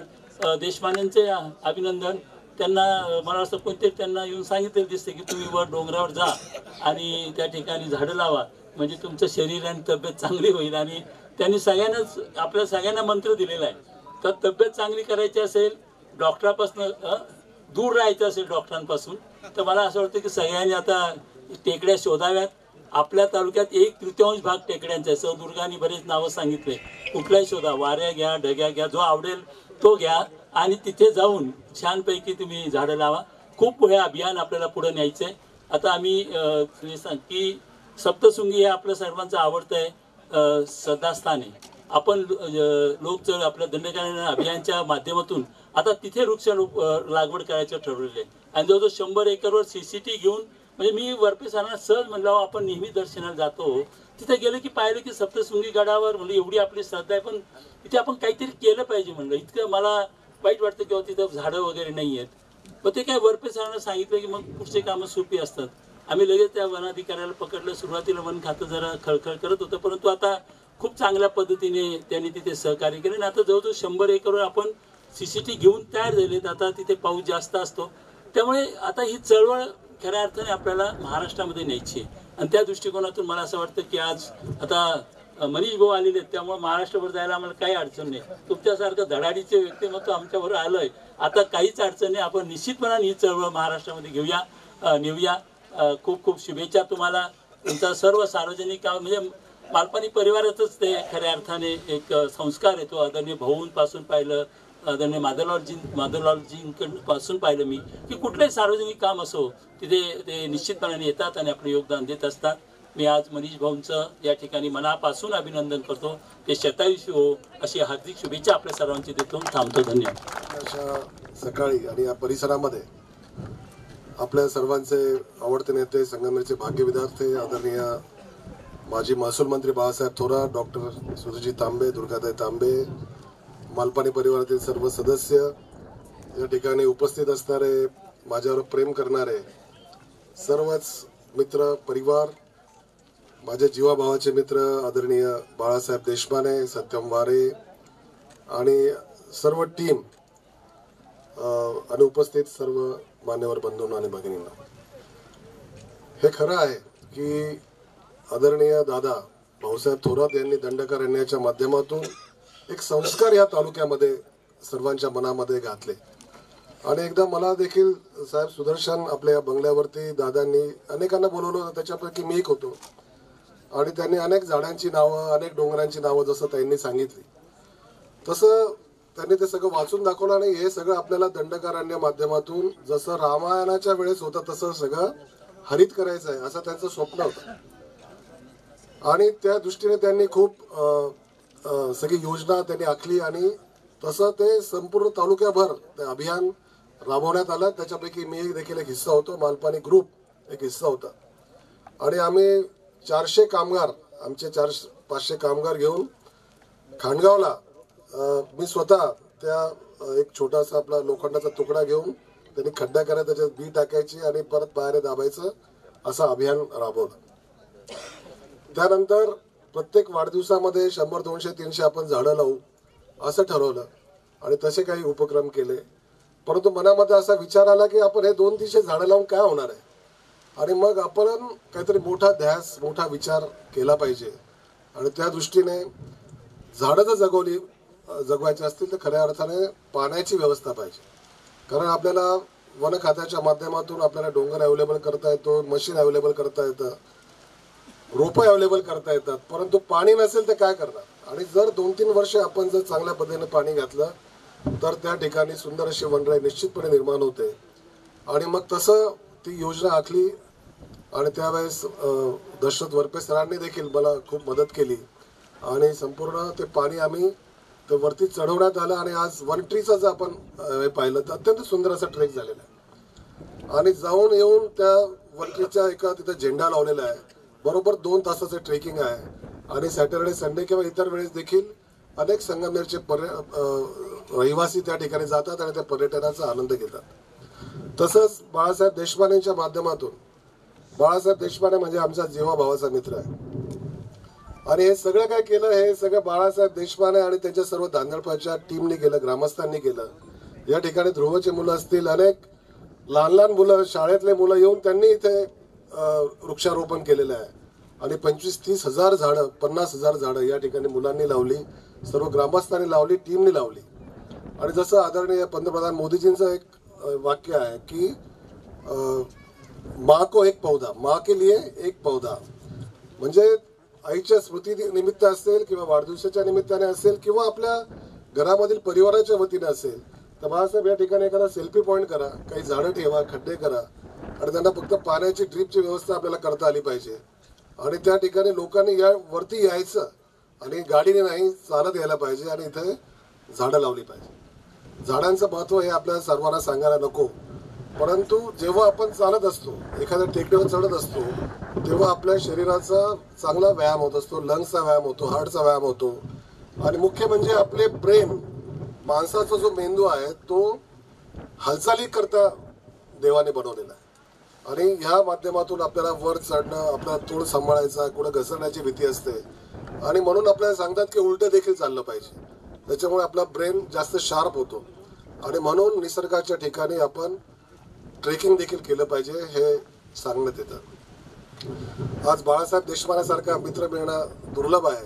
देशमान्यांचे अभिनंदन. त्यांना मला असं कोणते त्यांना येऊन सांगितलेलं दिसते की तुम्ही वर डोंगरावर जा आणि त्या ठिकाणी झाडं लावा. म्हणजे तुमचं शरीर आणि तब्येत चांगली होईल. आणि त्यांनी सगळ्यांनाच आपल्या सगळ्यांना मंत्र दिलेला आहे. तर तब्येत चांगली करायची असेल, डॉक्टरापासून दूर राहायचं असेल डॉक्टरांपासून, तर मला असं वाटतं की सगळ्यांनी आता टेकड्या शोधाव्यात. आपल्या तालुक्यात 1/3 भाग टेकड्यांचा आहे. सौदुर्गाने बरेच नावं सांगितले. कुठलाही शोधा, वाऱ्या घ्या, ढग्या घ्या, जो आवडेल तो घ्या आणि तिथे जाऊन छानपैकी तुम्ही झाडं लावा. खूप हे अभियान आपल्याला पुढे न्यायचं आहे. आता आम्ही की सप्तशृंगी हे आपलं सर्वांचं आवडतं आहे श्रद्धास्थान आहे. आपण लोकचळ आपल्या दंडकारण्य अभियानच्या माध्यमातून आता तिथे वृक्ष लागवड करायचं ठरवलेलं आहे. आणि जवळजवळ 100 एकरवर CCT घेऊन, म्हणजे मी वरपे सरांना सहज म्हणलं आपण नेहमी दर्शनाला जातो, तिथे गेलं की पाहिलं की सप्तशृंगी गडावर म्हणजे एवढी आपली श्रद्धा आहे, पण तिथे आपण काहीतरी केलं पाहिजे म्हणलं. इतकं मला वाईट वाटतं किंवा तिथं झाडं वगैरे नाही आहेत. मग ते काय वरपे सरांना सांगितलं की मग पुढचे कामं सोपी असतात. आम्ही लगेच त्या वनाधिकाऱ्याला पकडलं. सुरुवातीला वन खातं जरा खळखळ करत होतं, परंतु आता खूप चांगल्या पद्धतीने त्यांनी तिथे सहकार्य केले. आणि आता जवळजवळ 100 एकरवर आपण CCT घेऊन तयार झालेत. आता तिथे पाऊस जास्त असतो, त्यामुळे आता ही चळवळ खऱ्या अर्थाने आपल्याला महाराष्ट्रामध्ये न्यायची आहे. आणि त्या दृष्टिकोनातून मला असं वाटतं की आज आता मनीष भाऊ आलेले आहेत, त्यामुळे महाराष्ट्रभर जायला आम्हाला काही अडचण नाही. तुमच्यासारखं धडाडीचे व्यक्तिमत्व आमच्याबरोबर आलंय, आता काहीच अडचण नाही. आपण निश्चितपणाने ही चळवळ महाराष्ट्रामध्ये नेऊया. खूप खूप शुभेच्छा तुम्हाला. तुमचा सर्व सार्वजनिक काम म्हणजे मालपाणी परिवारातच ते खऱ्या अर्थाने एक संस्कार येतो. आदरणीय भाऊंपासून पाहिलं, आदरणीय माधवलालजींपासून पाहिलं मी की कुठलंही सार्वजनिक काम असो तिथे ते निश्चितपणाने येतात आणि आपलं योगदान देत असतात. मी आज मनीष भाऊंचं या ठिकाणी मनापासून अभिनंदन करतो. ते 27 हो अशी हार्दिक शुभेच्छा आपल्या सर्वांची देतो. थांबतो. धन्यवाद. अशा सकाळी आणि या परिसरामध्ये आपल्या सर्वांचे आवडते नेते, संगमनेरचे भाग्यविधाते आदरणीय माजी महसूल मंत्री बाळासाहेब थोरात, डॉक्टर सुरजी तांबे, दुर्गाताई तांबे, मालपाणी परिवारातील सर्व सदस्य, या ठिकाणी उपस्थित असणारे, माझ्यावर प्रेम करणारे सर्वच मित्र परिवार, माझ्या जीवाभावाचे मित्र आदरणीय बाळासाहेब देशमाने, सत्यम वारे आणि सर्व टीम आणि उपस्थित सर्व मान्यवर बंधूंना आणि भगिनींना, हे खरं आहे की आदरणीय दादा भाऊसाहेब थोरात यांनी दंडकारण्याच्या माध्यमातून एक संस्कार या तालुक्यामध्ये सर्वांच्या मनामध्ये घातले. आणि एकदा मला देखील साहेब सुदर्शन आपल्या बंगल्यावरती दादांनी अनेकांना बोलवलं होतं, त्याच्यापैकी मी एक होतो. आणि त्यांनी अनेक झाडांची नावं, अनेक डोंगरांची नावं जसं त्यांनी सांगितली तसं त्यांनी ते सगळं वाचून दाखवलं. आणि हे सगळं आपल्याला दंडकारण्य माध्यमातून जसं रामायणाच्या वेळेस होतं तसं सगळं हरित करायचं आहे असं त्यांचं स्वप्न होतं. आणि त्या दृष्टीने त्यांनी खूप सगळी योजना त्यांनी आखली आणि तसं ते संपूर्ण तालुक्याभर ते अभियान राबवण्यात आलं. त्याच्यापैकी मी देखील एक हिस्सा होतो. मालपाणी ग्रुप एक हिस्सा होता. आणि आम्ही 400 कामगार, आमचे 400-500 कामगार घेऊन खांडगावला मी स्वतः त्या एक छोटासा आपला लोखंडाचा तुकडा घेऊन त्यांनी खड्डा करायचा, त्याच्यात बी टाकायची आणि परत बाहेर दाबायचं असं अभियान राबवलं. त्यानंतर प्रत्येक वाढदिवसामध्ये 100, 200, 300 आपण झाडं लावू असं ठरवलं आणि तसे काही उपक्रम केले. परंतु मनामध्ये असा विचार आला की आपण हे 200-300 झाडं लावून काय होणार आहे. आणि मग आपण काहीतरी मोठा ध्यास, मोठा विचार केला पाहिजे. आणि त्या दृष्टीने झाडं जर जगवायची असतील तर खऱ्या अर्थाने पाण्याची व्यवस्था पाहिजे. कारण आपल्याला वन खात्याच्या माध्यमातून आपल्याला डोंगर अवेलेबल करता येतो, मशीन अवेलेबल करता येतं, रोपं अवेलेबल करता येतात, परंतु पाणी नसेल तर काय करणार. आणि जर 2-3 वर्ष आपण जर चांगल्या पद्धतीने पाणी घातलं तर त्या ठिकाणी सुंदर अशी वनराई निश्चितपणे निर्माण होते. आणि मग तसं ती योजना आखली. आणि त्यावेळेस दशरथ वरपे सरांनी देखील मला खूप मदत केली आणि संपूर्ण ते पाणी आम्ही ते वरती चढवण्यात आलं. आणि आज वन ट्रीचं जर आपण पाहिलं तर अत्यंत सुंदर असा ट्रेक झालेला आहे. आणि जाऊन येऊन त्या वन ट्रीच्या एका तिथं झेंडा लावलेला आहे. बरोबर 2 तासाचं ट्रेकिंग आहे. आणि सॅटर्डे, संडे किंवा इतर वेळेस देखील अनेक संगमनेरचे रहिवासी त्या ठिकाणी जातात आणि त्या पर्यटनाचा आनंद घेतात. तसंच बाळासाहेब देशमानेच्या माध्यमातून, बाळासाहेब देशमाने म्हणजे आमचा जीवाभावाचा मित्र आहे. आणि हे सगळं काय केलं, हे सगळं बाळासाहेब देशमाने आणि त्यांच्या सर्व धांदळपाच्या टीमने केलं, ग्रामस्थांनी केलं. या ठिकाणी ध्रुवचे मुलं असतील, अनेक लहान लहान मुलं, शाळेतले मुलं येऊन त्यांनी इथे वृक्षारोपण केलेलं आहे. आणि 25-30 हजार झाडं, 50,000 झाडं या ठिकाणी मुलांनी लावली, सर्व ग्रामस्थांनी लावली, टीमनी लावली. आणि जसं आदरणीय पंतप्रधान मोदीजींचं एक वाक्य आहे की माँ को एक पौधा, माँ के लिए एक पौधा, म्हणजे आईच्या स्मृती निमित्त असेल किंवा वाढदिवसाच्या निमित्ताने असेल किंवा आपल्या घरामधील परिवाराच्या वतीने असेल, तर बाळासाहेब या ठिकाणी एखादा सेल्फी पॉईंट करा, काही झाडं ठेवा, खड्डे करा आणि त्यांना फक्त पाण्याची ड्रीपची व्यवस्था आपल्याला करता आली पाहिजे. आणि त्या ठिकाणी लोकांनी या वरती यायचं आणि गाडीने नाही चालत यायला पाहिजे आणि इथे झाडं लावली पाहिजे. झाडांचं महत्त्व हे आपल्याला सर्वांना सांगायला नको, परंतु जेव्हा आपण चालत असतो, एखाद्या टेकडीवर चढत असतो, तेव्हा आपल्या शरीराचा चांगला व्यायाम होत असतो, लंग्सचा व्यायाम होतो, हार्टचा व्यायाम होतो. आणि मुख्य म्हणजे आपले ब्रेन, माणसाचा जो मेंदू आहे तो हालचाली करता देवाने बनवलेला आहे. आणि ह्या माध्यमातून आपल्याला वर चढणं, आपला तोड सांभाळायचा, कुठं घसरण्याची भीती असते आणि म्हणून आपल्याला सांगतात की उलटं देखील चाललं पाहिजे. त्याच्यामुळे आपला ब्रेन जास्त शार्प होतो आणि म्हणून निसर्गाच्या ठिकाणी आपण ट्रेकिंग देखील केलं पाहिजे हे सांगण्यात येतं. आज बाळासाहेब देशपांडेसारखा मित्र मिळणं दुर्लभ आहे,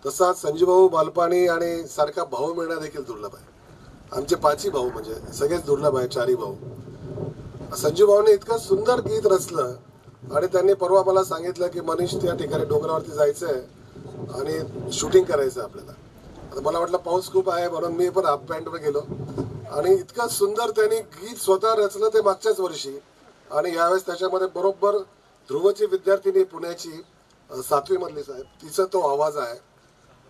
तसाच संजूभाऊ मालपाणी आणि सारखा भाऊ मिळणं देखील दुर्लभ आहे. आमचे 5 भाऊ म्हणजे सगळेच दुर्लभ आहे, 4 भाऊ. संजूभाऊने इतकं सुंदर गीत रचलं आणि त्यांनी परवा मला सांगितलं की मनीष त्या ठिकाणी डोंगरावरती जायचंय आणि शूटिंग करायचं आपल्याला. आता मला वाटलं पाऊस खूप आहे म्हणून मी पण हाफ पॅन्टवर गेलो आणि इतकं सुंदर त्यांनी गीत स्वतः रचलं ते मागच्याच वर्षी. आणि यावेळेस त्याच्यामध्ये बरोबर ध्रुवची विद्यार्थिनी पुण्याची 7वी मधली साहेब, तिचा तो आवाज आहे,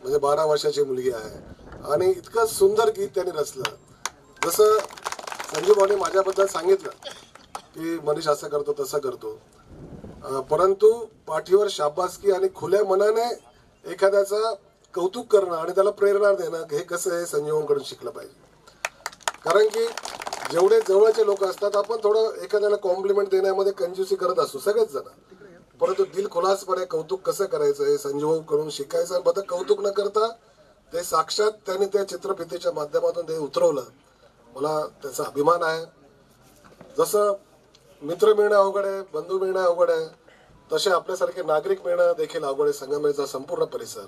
म्हणजे 12 वर्षाची मुलगी आहे आणि इतकं सुंदर गीत त्यांनी रचलं. जसं संजूभाऊने माझ्याबद्दल सांगितलं की मनीष असं करतो तसं करतो, परंतु पाठीवर शाबासकी आणि खुल्या मनाने एखाद्याचा कौतुक करणं आणि त्याला प्रेरणा देणं हे कसं आहे संजूभाऊंकडून शिकलं पाहिजे. कारण की जेवढे जवळचे लोक असतात आपण थोडं एखाद्याला कॉम्प्लिमेंट देण्यामध्ये कंजूसी करत असतो सगळेच जण, परंतु दिल खुलासपणे कौतुक कसं करायचं हे संजूभाऊंकडून शिकायचं. आणि बघा कौतुक न करता ते साक्षात त्यांनी त्या चित्रफितीच्या माध्यमातून ते उतरवलं, मला त्याचा अभिमान आहे. जसं मित्र मिळणं अवघड आहे, बंधू मिळणं अवघड आहे, तसे आपल्यासारखे नागरिक मिळणं देखील अवघड आहे, संगमेचा संपूर्ण परिसर.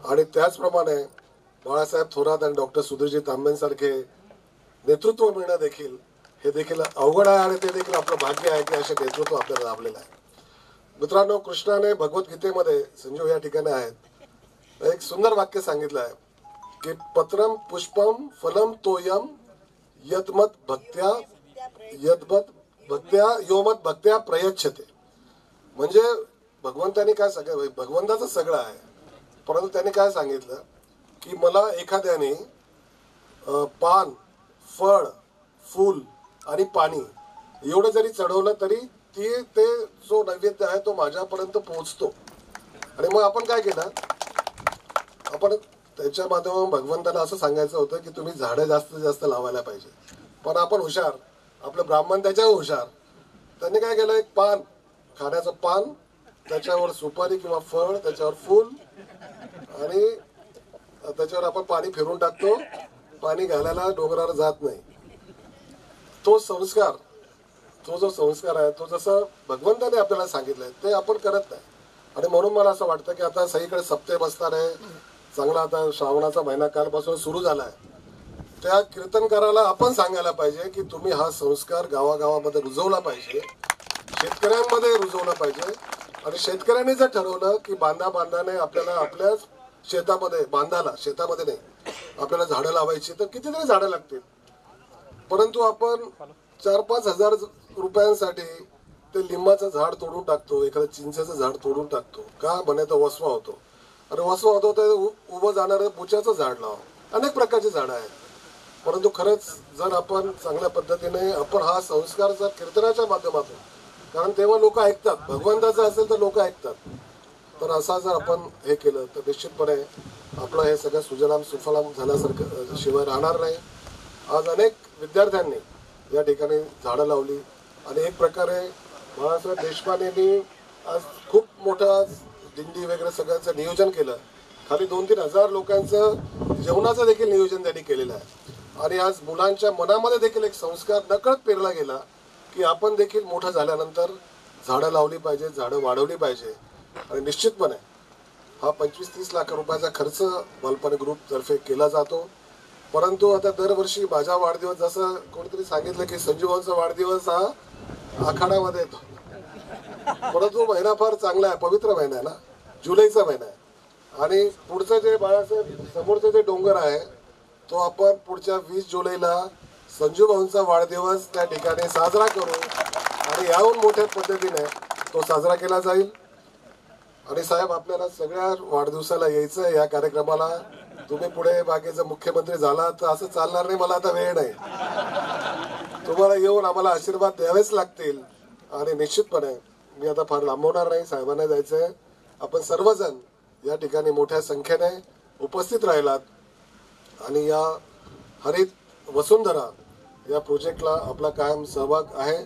आणि त्याचप्रमाणे बाळासाहेब थोरात आणि डॉक्टर सुधीरजी तांबेंसारखे नेतृत्व मिळणं देखील हे देखील अवघड आहे आणि ते देखील आपलं भाग्य आहे की असे नेतृत्व आपल्याला लाभलेलं आहे. मित्रांनो, कृष्णाने भगवद्गीतेमध्ये, संजू या ठिकाणी आहेत, एक सुंदर वाक्य सांगितलं आहे की पत्रम पुष्पम फलम तोयम यदमत भक्त्या योमत भक्त्या प्रयच्छते. म्हणजे भगवंतानी काय सगळं, भगवंताचं सगळं आहे, परंतु त्यांनी काय सांगितलं की मला एखाद्याने पान, फळ, फूल आणि पाणी एवढं जरी चढवलं तरी ते जो नैवेद्य आहे तो माझ्यापर्यंत पोहोचतो. आणि मग आपण काय केलं, आपण त्याच्या माध्यमातून भगवंताला असं सांगायचं होतं की तुम्ही झाडं जास्तीत जास्त लावायला पाहिजे. पण आपण हुशार, आपलं ब्राह्मण त्याच्यावर हुशार, त्यांनी काय केलं, एक पान, खाण्याचं पान, त्याच्यावर सुपारी किंवा फळ, त्याच्यावर फूल आणि त्याच्यावर आपण पाणी फिरून टाकतो, पाणी घालायला डोंगरावर जात नाही. तो संस्कार, तो जो संस्कार आहे तो जसं भगवंताने आपल्याला सांगितलंय ते आपण करत नाही. आणि म्हणून मला असं वाटतं की आता सगळीकडे सप्ते बसणार आहे, चांगला आता श्रावणाचा महिना कालपासून सुरू झाला आहे, त्या कीर्तनकाराला आपण सांगायला पाहिजे की तुम्ही हा संस्कार गावागावामध्ये रुजवला पाहिजे, शेतकऱ्यांमध्ये रुजवला पाहिजे. आणि शेतकऱ्यांनी जर ठरवलं की बांधाने आपल्याला आपल्या शेतामध्ये, बांधाला शेतामध्ये नाही आपल्याला झाडं लावायची, तर कितीतरी झाडं लागतील. परंतु आपण 4-5 हजार रुपयांसाठी ते लिंबाचं झाड तोडून टाकतो, एखादं चिंचेचं झाड तोडून टाकतो. का म्हणे तो वसवा होतो. अरे वसवा होतो तर उभं जाणारं बुच्याचं झाड लावा, अनेक प्रकारची झाडं आहेत. परंतु खरंच जर आपण चांगल्या पद्धतीने आपण हा संस्कार जर कीर्तनाच्या माध्यमातून, कारण तेव्हा लोक ऐकतात, भगवंताचं असेल तर लोक ऐकतात, तर असा जर आपण हे केलं तर निश्चितपणे आपलं हे सगळं सुजलाम सुफलाम झाल्यासारखं शिवाय राहणार नाही. आज अनेक विद्यार्थ्यांनी या ठिकाणी झाडं लावली आणि एक प्रकारे बाळासाहेब देशपांडेंनी आज खूप मोठा दिंडी वगैरे सगळ्यांचं नियोजन केलं. खाली 2-3 हजार लोकांचं जेवणाचं देखील नियोजन त्यांनी केलेलं आहे. आणि आज मुलांच्या मनामध्ये देखील एक संस्कार नकळत पेरला गेला की आपण देखील मोठं झाल्यानंतर झाडं लावली पाहिजे, झाडं वाढवली पाहिजे. आणि निश्चितपणे हा 25-30 लाख रुपयाचा खर्च मालपानी ग्रुप तर्फे केला जातो. परंतु आता दरवर्षी माझा वाढदिवस, जसं कोणीतरी सांगितलं की संजू भाऊंचा वाढदिवस हा आखाड्यामध्ये येतो, परंतु महिना फार चांगला आहे, पवित्र महिना आहे ना, जुलैचा महिना आहे. आणि पुढचं जे बाळासाहेब समोरचं जे डोंगर आहे तो आपण पुढच्या 20 जुलैला संजू भाऊंचा वाढदिवस त्या ठिकाणी साजरा करू आणि याहून मोठ्या पद्धतीने तो साजरा केला जाईल. आणि साहेब, आपल्याला सगळ्या वाढदिवसाला यायचं आहे या कार्यक्रमाला. तुम्ही पुढे बाकीचा मुख्यमंत्री झाला तर असं चालणार नाही, मला आता वेळ नाही. तुम्हाला येऊन आम्हाला आशीर्वाद द्यावेच लागतील. आणि निश्चितपणे मी आता फार लांबवणार नाही, साहेबांना जायचंय. आपण सर्वजण या ठिकाणी मोठ्या संख्येने उपस्थित राहिलात आणि या हरित वसुंधरा या प्रोजेक्टला आपला कायम सहभाग आहे.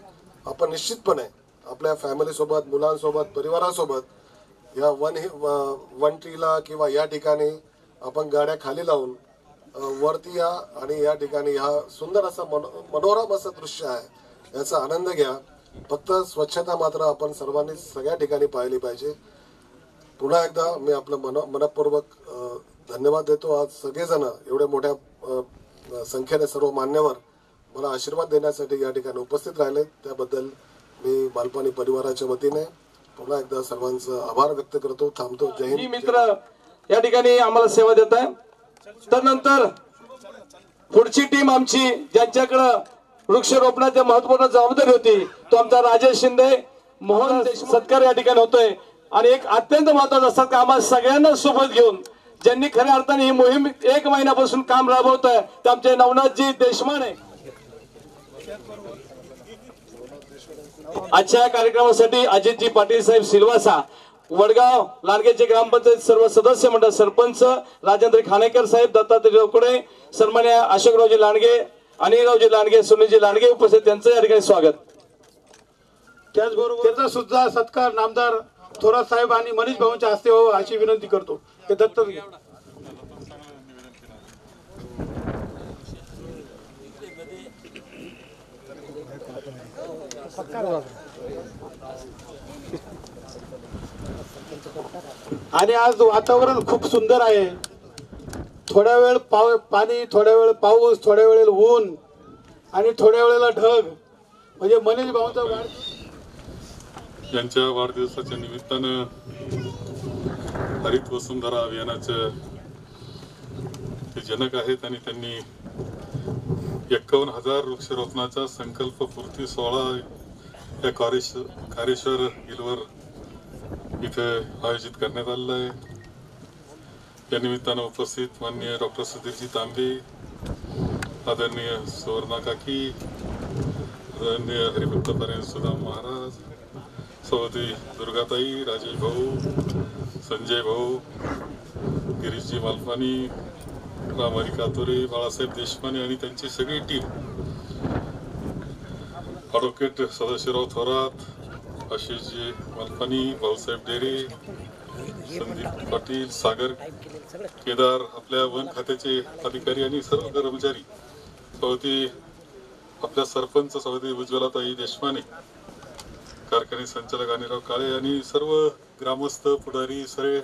आपण निश्चितपणे आपल्या फॅमिलीसोबत, मुलांसोबत, परिवारासोबत या वन ट्रीला किंवा या ठिकाणी आपण गाड्या खाली लावून वरती या आणि या ठिकाणी हा सुंदर असा मनोरम असं दृश्य आहे, याचा आनंद घ्या. फक्त स्वच्छता मात्र आपण सर्वांनी सगळ्या ठिकाणी पाहिली पाहिजे. पुन्हा एकदा मी आपलं मनपूर्वक धन्यवाद देतो. आज सगळेजण एवढ्या मोठ्या संख्येने सर्व मान्यवर मला आशीर्वाद देण्यासाठी या ठिकाणी उपस्थित राहिले, त्याबद्दल मी मालपानी परिवाराच्या वतीने पुन्हा एकदा सर्वांचा आभार व्यक्त करतो. थांबतो. जय हिंद. मित्र या ठिकाणी आम्हाला सेवा देत आहे. तर नंतर पुढची टीम आमची, ज्यांच्याकडे वृक्षारोपणाची महत्वपूर्ण जबाबदारी होती, तो आमचा राजेश शिंदे, मोहन सत्कार या ठिकाणी होतोय. आणि एक अत्यंत महत्वाचं असतात की आम्हाला सगळ्यांना सोबत घेऊन ज्यांनी खऱ्या अर्थाने ही मोहीम 1 महिन्यापासून काम राबवत आहे ते आमचे नवनाथजी देशमाने. आजच्या कार्यक्रमासाठी अजितजी पाटील साहेब सिल्वासा, वडगाव लांडगेचे ग्रामपंचायत सर्व सदस्य मंडळ, सरपंच राजेंद्र खानेकर साहेब, दत्तात्रय लोकडे, सन्मान्य अशोकरावजी लांडगे, अनिलरावजी लांडगे, सुनीलजी लांडगे उपस्थित, त्यांचं या ठिकाणी स्वागत. त्याचबरोबर त्याचा सुद्धा सत्कार नामदार थोरात साहेब आणि मनीष भाऊंच्या हस्ते व्हावा अशी विनंती करतो. हे दत्तक घ्या. आणि आज वातावरण खूप सुंदर आहे. थोड्या वेळ पाणी, थोड्या वेळ पाऊस, थोड्या वेळ ऊन आणि थोड्या वेळेला ढग, म्हणजे मनीष भाऊंचा यांच्या वाढदिवसाच्या निमित्तानं हरित वसुंधरा अभियानाचे ते जनक आहेत आणि त्यांनी 51,000 वृक्षारोपणाचा संकल्प पूर्ती सोहळा या कारेश्वर हिलवर इथे आयोजित करण्यात आलेला आहे. या निमित्तानं उपस्थित माननीय डॉक्टर सुधीरजी तांबे, आदरणीय सुवर्णा काकी, आदरणीय हरिभक्त परेन सुदाम महाराज, सौदी दुर्गाताई, राजेश भाऊ, संजय भाऊ, गिरीशजी मालपानी, रामहरी कातोरे, बाळासाहेब देशमाने आणि त्यांची सगळी टीम, ॲडव्होकेट सदाशिवराव थोरात, आशिषजी मालपानी, भाऊसाहेब डेरे, संदीप पाटील, सागर केदार, आपल्या वन खात्याचे अधिकारी आणि सर्व कर्मचारी, सौदी आपल्या सरपंच सौदी उज्ज्वलाताई देशमाने, कारखाने संचालक अनिलराव काळे आणि सर्व ग्रामस्थ, पुढारी, सर्व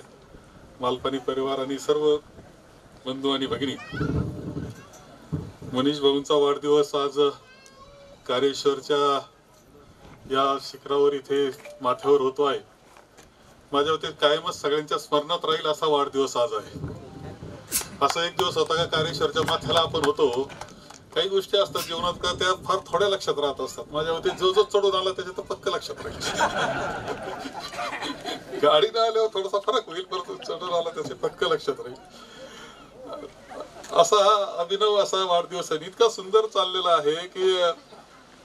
मालपानी परिवार आणि सर्व बंधू आणि भगिनी. मनीष भाऊंचा वाढदिवस आज कारेश्वरच्या या शिखरावर इथे माथ्यावर होतो आहे. माझ्या वतीत कायमच सगळ्यांच्या स्मरणात राहील असा वाढदिवस आज आहे. असा एक दिवस होता का कारेश्वरच्या माथ्याला आपण होतो. काही गोष्टी असतात जीवनात का त्या फार थोड्या लक्षात राहत असतात. माझ्या वतीत जो जो चढून आला त्याच्या तर पक्क लक्षात राहील. गाडीनं आल्यावर थोडासा फरक होईल, परंतु चढून आला त्याचे पक्क लक्षात राहील. असा अभिनव असा वाढदिवस आहे, इतका सुंदर चाललेला आहे की